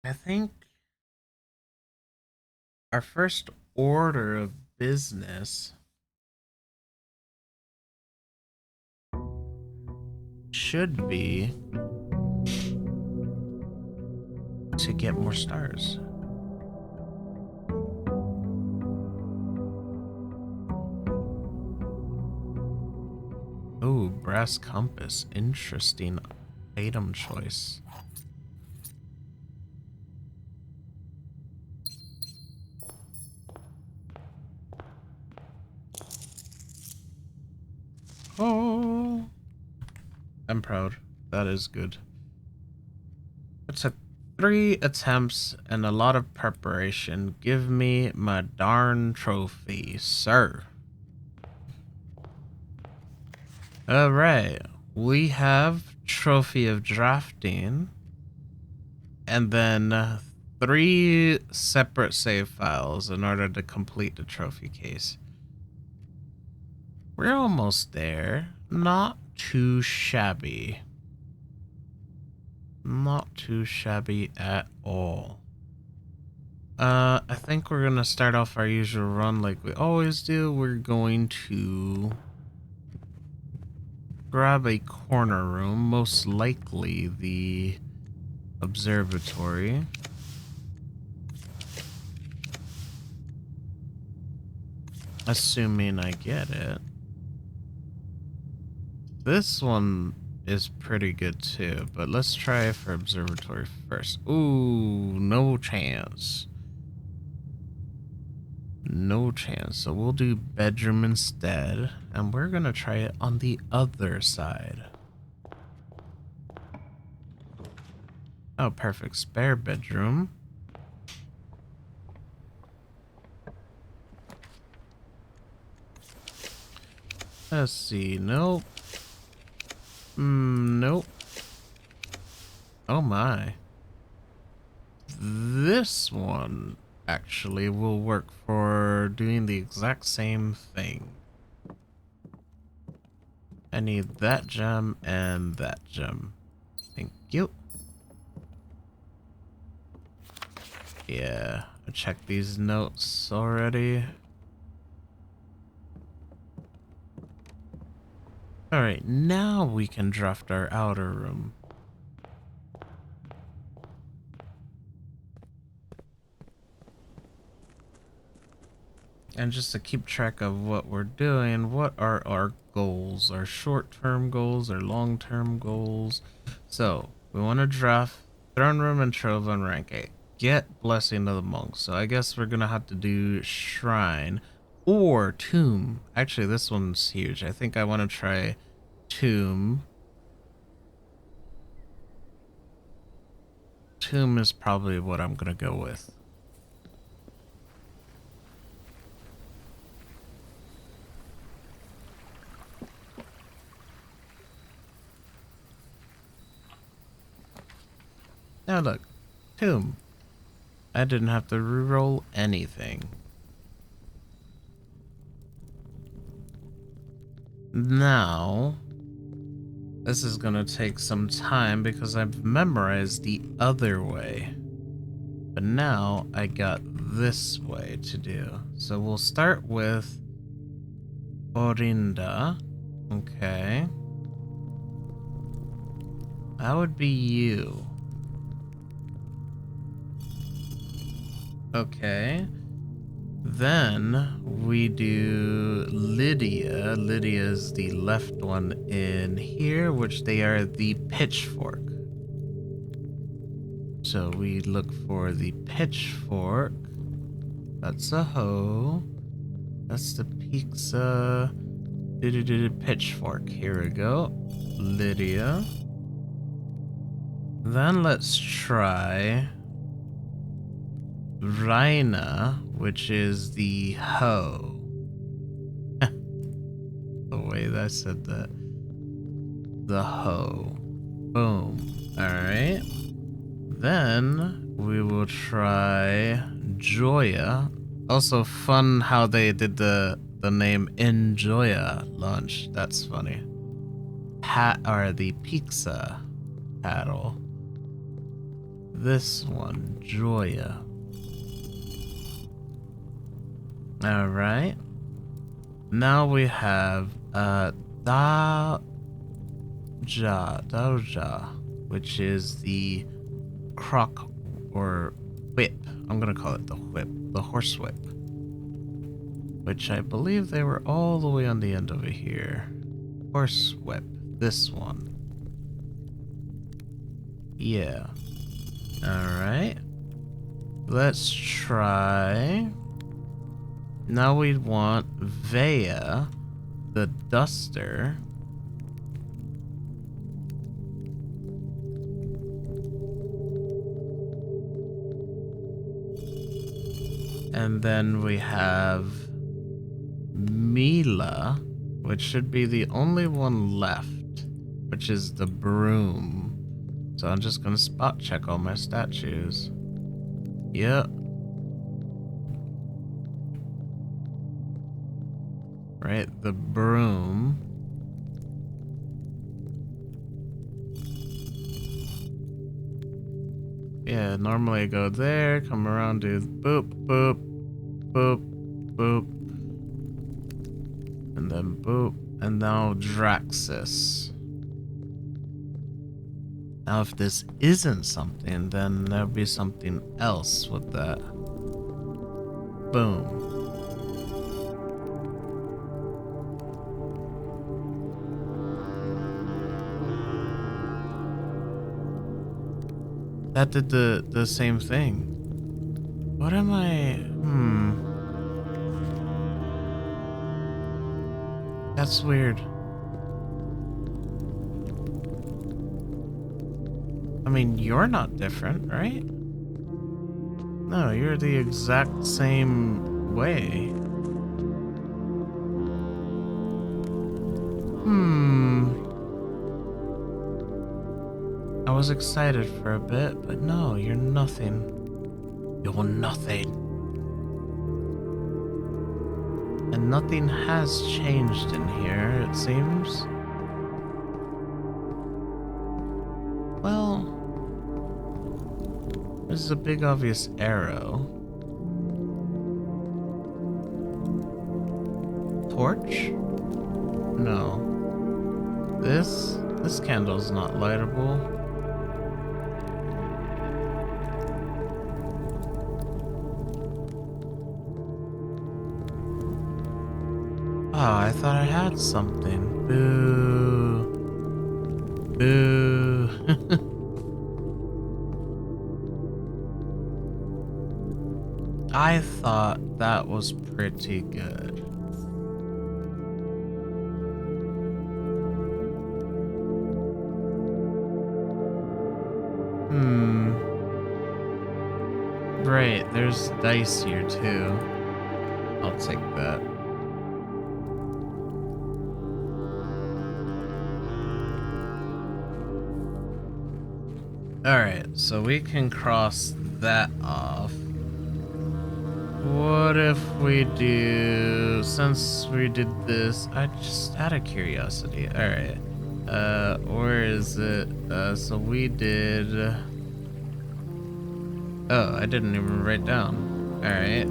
I think our first order of business should be to get more stars. Oh, brass compass. Interesting item choice. Oh, I'm proud. That is good. It took 3 attempts and a lot of preparation. Give me my darn trophy, sir. Alright, we have trophy of drafting, and then 3 separate save files in order to complete the trophy case. We're almost there. Not too shabby. Not too shabby at all. I think we're gonna start off our usual run like we always do. We're going to grab a corner room, most likely the observatory. Assuming I get it. This one is pretty good too, but let's try for observatory first. Ooh, no chance. No chance. So we'll do bedroom instead, and we're gonna try it on the other side. Oh, perfect. Spare bedroom. Let's see. Nope. Nope. Oh my. This one actually will work for doing the exact same thing. I need that gem and that gem. Thank you. Yeah, I checked these notes already. Alright, now we can draft our outer room. And just to keep track of what we're doing, what are our goals? Our short-term goals, our long-term goals. So, we want to draft Throne Room and Trove on rank 8. Get Blessing of the Monks. So I guess we're going to have to do Shrine or Tomb. Actually, this one's huge. I think I want to try Tomb. Tomb is probably what I'm going to go with. Now look, Tomb. I didn't have to reroll anything. Now, this is gonna take some time because I've memorized the other way. But now I got this way to do. So we'll start with Orinda. Okay. That would be you. Okay. Then we do Lydia. Lydia is the left one in here, which they are the pitchfork. So we look for the pitchfork. That's a hoe. That's the pizza. Pitchfork. Here we go. Lydia. Then let's try Rhina, which is the hoe. The way that I said that. The hoe. Boom. Alright. Then we will try Joya. Also fun how they did the name Enjoya lunch. That's funny. The pizza paddle. This one, Joya. Alright. Now we have Doja, which is the croc or whip. I'm gonna call it the whip, the horse whip. Which I believe they were all the way on the end over here. Horse whip, this one. Yeah. Alright. Let's try. Now we want Vea, the duster. And then we have Mila, which should be the only one left, which is the broom. So I'm just gonna spot check all my statues. Yep. Right, the broom. Yeah, normally I go there, come around, do boop, boop, boop, boop. And then boop. And now Draxus. Now if this isn't something, then there'll be something else with that. Boom. That did the same thing. What am I... That's weird. I mean, you're not different, right? No, you're the exact same way. I was excited for a bit, but no, you're nothing. You're nothing. And nothing has changed in here, it seems. Well, this is a big obvious arrow. Torch? No. This candle's not lightable. Oh, I thought I had something. Boo. Boo. I thought that was pretty good. Right, there's dice here too. I'll take that. Alright, so we can cross that off. What if we do, since we did this, I just out of curiosity. Alright. Where is it? So we did... Oh, I didn't even write down. Alright.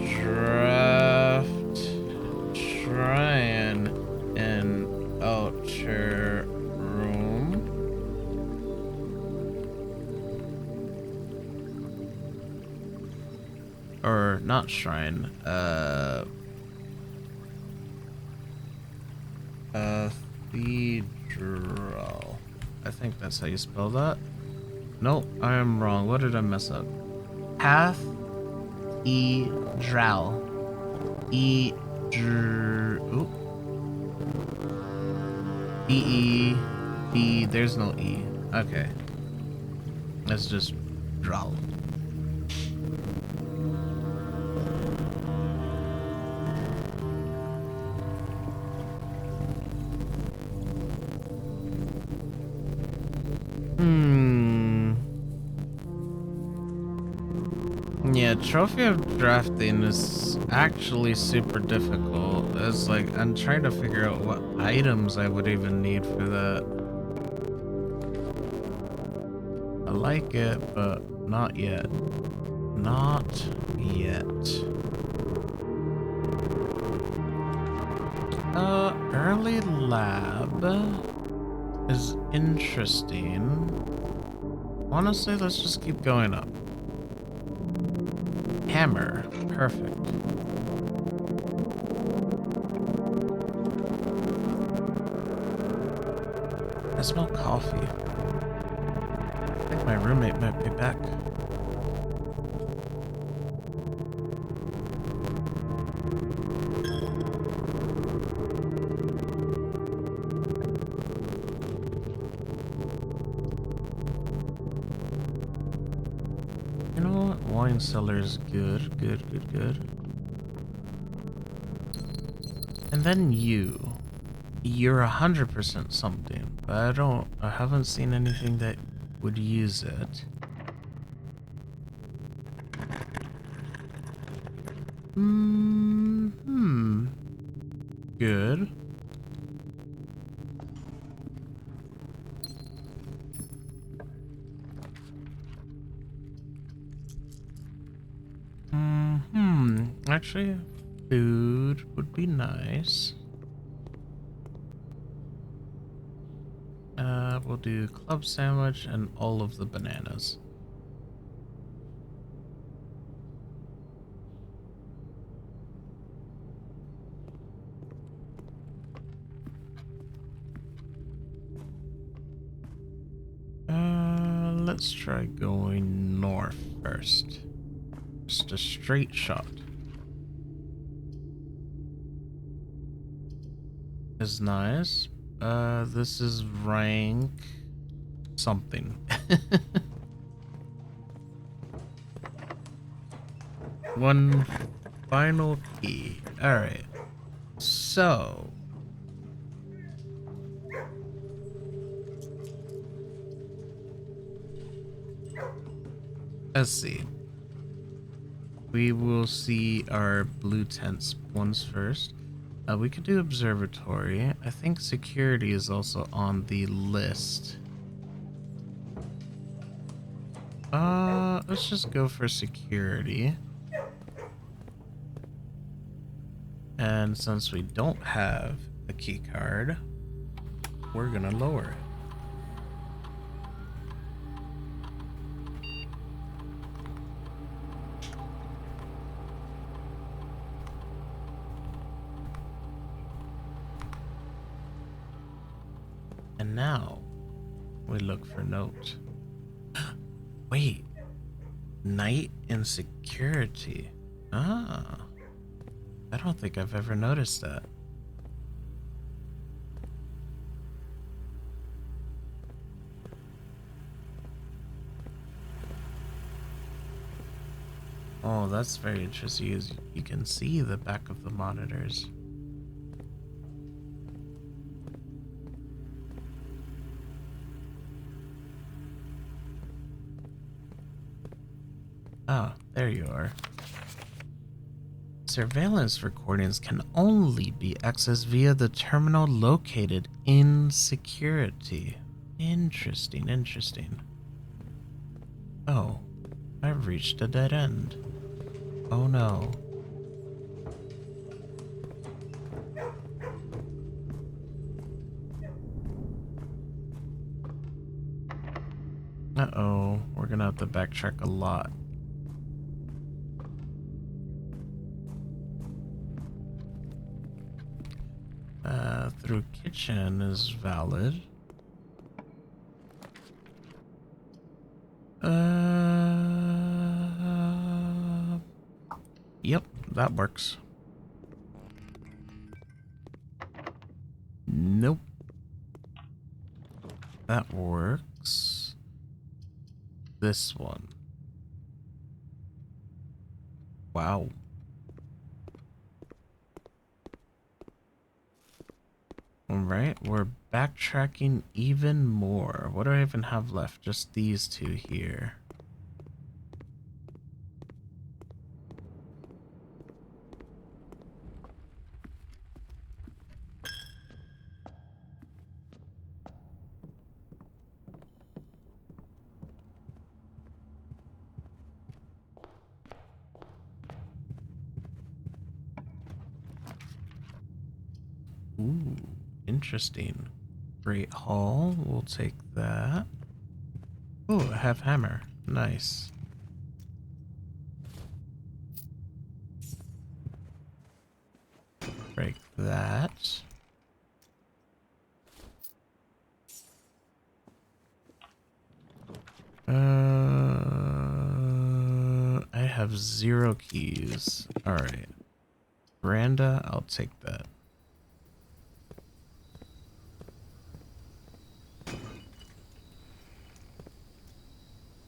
Draft... Shrine and altar room. Or not shrine, cathedral, I think. think that's how you spell that. Nope, I am wrong. What did I mess up? Path E drow. E Ooh. E E. There's no E. Okay. That's just drow. Yeah, trophy of drafting is actually super difficult. It's like I'm trying to figure out what items I would even need for that. I like it, but not yet. Not yet. Early lab is interesting. Honestly, let's just keep going up. Hammer. Perfect. I smell coffee. I think my roommate might be back. You know what? Wine cellar is good. Good. And then you. You're 100% something, but I haven't seen anything that would use it. Good. Actually, food would be nice. We'll do club sandwich and all of the bananas. Let's try going north first. Just a straight shot. Is nice. This is rank something. One final key. Alright. So. Let's see. We will see our blue tents ones first. We could do observatory. I think security is also on the list. Let's just go for security. And since we don't have a key card, we're gonna lower it. And now we look for note. Wait, night and security. Ah, I don't think I've ever noticed that. Oh, that's very interesting. You can see the back of the monitors. Ah, there you are. Surveillance recordings can only be accessed via the terminal located in security. Interesting. Oh, I've reached a dead end. Oh no. Uh-oh, we're gonna have to backtrack a lot. Through kitchen is valid. Yep, that works. Nope. That works. This one. Wow. Alright, we're backtracking even more. What do I even have left? Just these two here. Ooh, interesting. Great Hall, we'll take that. Oh, I have hammer. Nice. Break that. I have 0 keys. Alright. Veranda, I'll take that.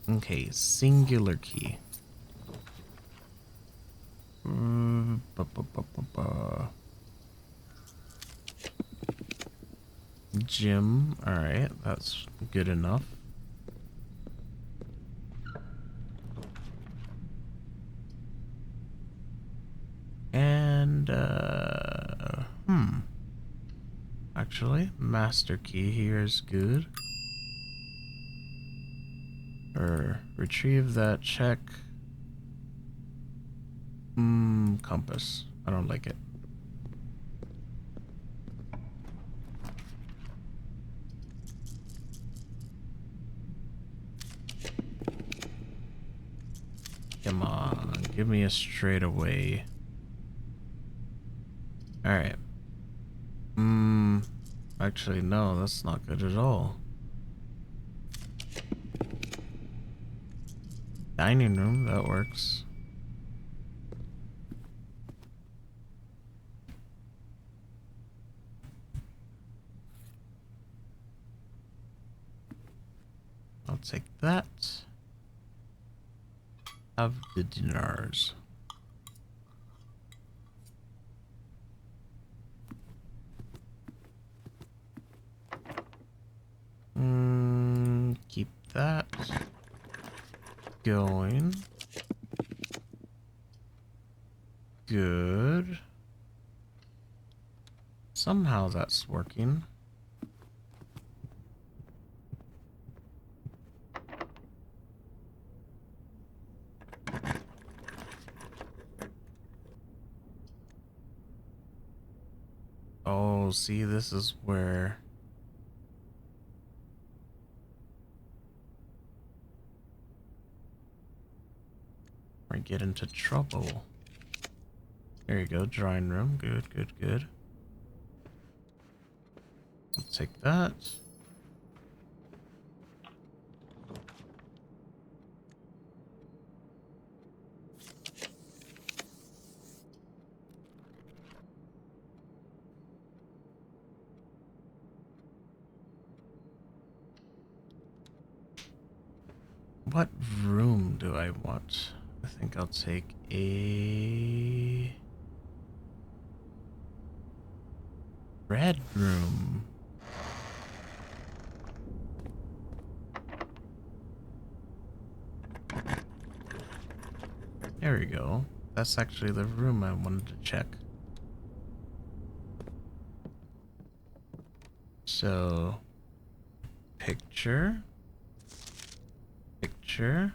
Okay, singular key. Ba, ba, ba, ba, ba. Gym, alright, that's good enough. And, actually, master key here is good. Or retrieve that, check. Compass. I don't like it. Come on, give me a straightaway. Alright. Actually, no, that's not good at all. Dining room, that works. I'll take that. Have the dinars. Keep that going. Good. Somehow that's working. Oh, see, this is where I get into trouble. There you go, drawing room. Good, good, good. I'll take that. What room do I want? I think I'll take a red room. There we go. That's actually the room I wanted to check. So, picture, picture,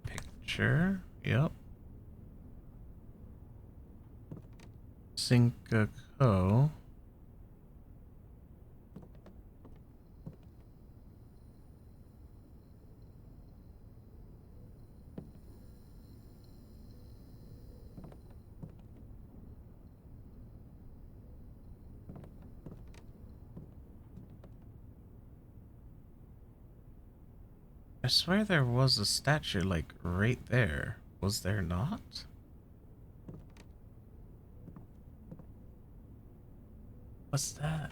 picture, yep. Sync-a-co. I I swear there was a statue, like, right there. Was there not? What's that?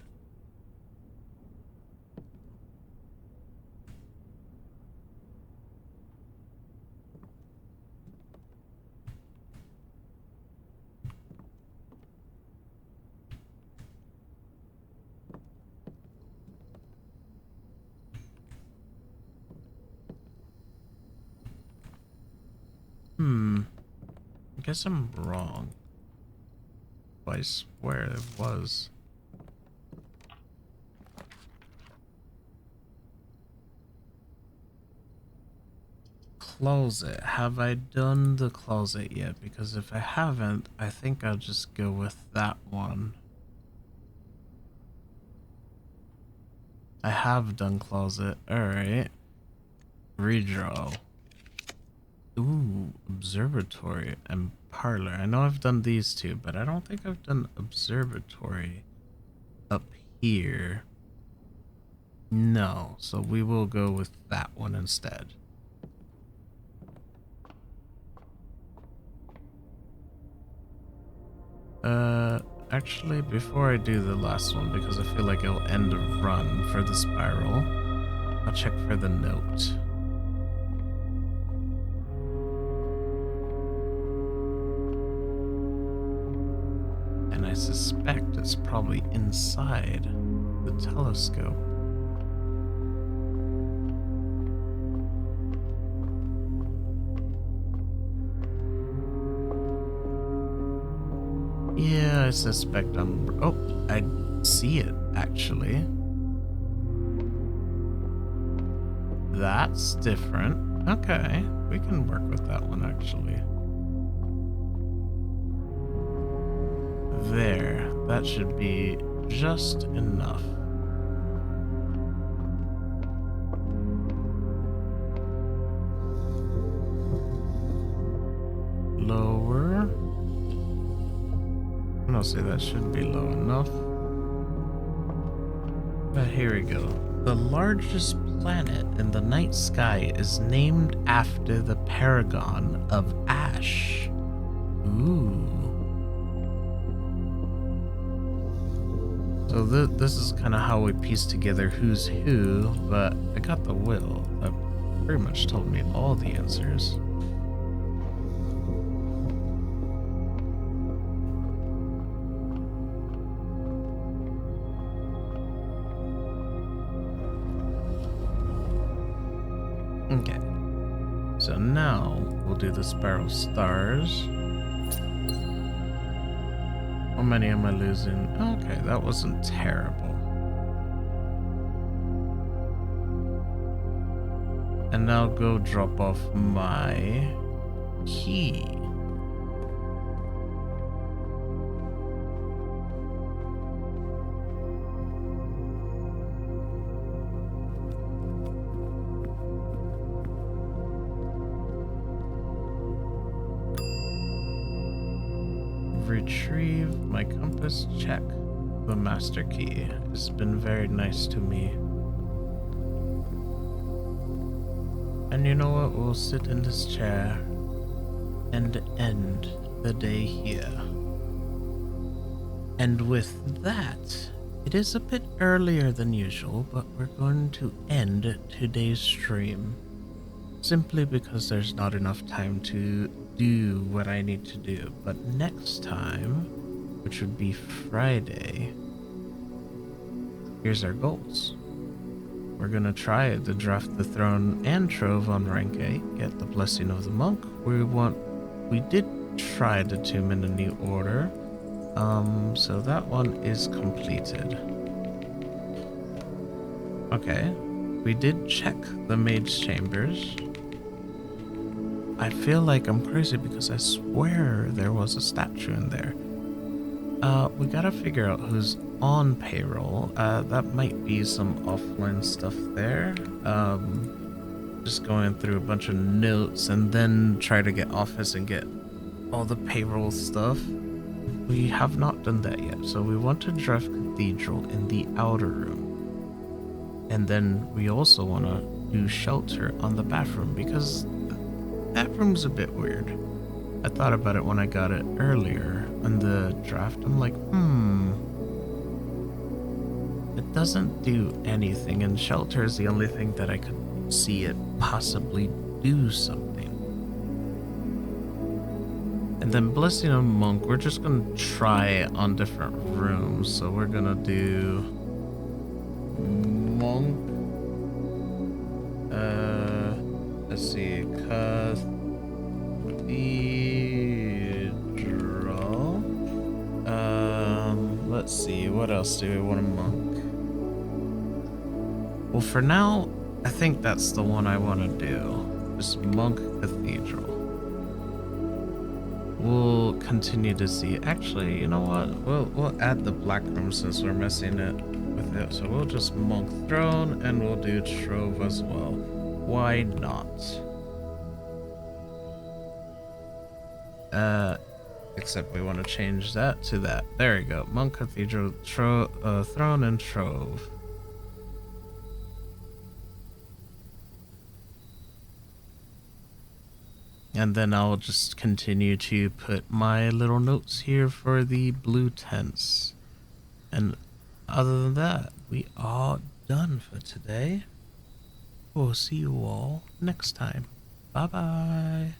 I guess I'm wrong. I swear it was. Closet. Have I done the closet yet? Because if I haven't, I think I'll just go with that one. I have done closet. Alright. Redraw. Ooh, observatory and parlor. I know I've done these two, but I don't think I've done observatory up here. No, so we will go with that one instead. Actually, before I do the last one, because I feel like it'll end a run for the spiral, I'll check for the note. And I suspect it's probably inside the telescope. Yeah, I suspect I'm... Oh, I see it, actually. That's different. Okay, we can work with that one, actually. There, that should be just enough. Lower. I'll say that should be low enough. But here we go. The largest planet in the night sky is named after the paragon of ash. Ooh. So this is kind of how we piece together who's who, but I got the will. That pretty much told me all the answers. Okay, so now we'll do the spiral stars. How many am I losing? Okay, that wasn't terrible. And now go drop off my key. Retrieve my compass, check the master key. It's been very nice to me. And you know what? We'll sit in this chair and end the day here. And with that, it is a bit earlier than usual, but we're going to end today's stream. Simply because there's not enough time to do what I need to do. But next time, which would be Friday, here's our goals. We're gonna try to draft the throne and trove on rank 8, get the blessing of the monk. We did try the tomb in a new order. So that one is completed. Okay, we did check the maid's chambers. I feel like I'm crazy because I swear there was a statue in there. We gotta figure out who's on payroll. That might be some offline stuff there. Just going through a bunch of notes and then try to get office and get all the payroll stuff. We have not done that yet, so we want to draft Cathedral in the outer room. And then we also want to do shelter on the bathroom because the bathroom's a bit weird. I thought about it when I got it earlier in the draft. I'm like, it doesn't do anything, and shelter is the only thing that I could see it possibly do something. And then blessing a monk, we're just gonna try on different rooms. So we're gonna do monk. Let's see, cathedral. Let's see, what else do we want a monk? Well, for now, I think that's the one I want to do. Just monk cathedral. We'll continue to see. Actually, you know what? We'll add the black room since we're messing it with it. So we'll just monk throne and we'll do trove as well. Why not? Except we want to change that to that. There we go. Monk cathedral, throne and trove. And then I'll just continue to put my little notes here for the blue tents. And other than that, we are done for today. We'll see you all next time. Bye bye.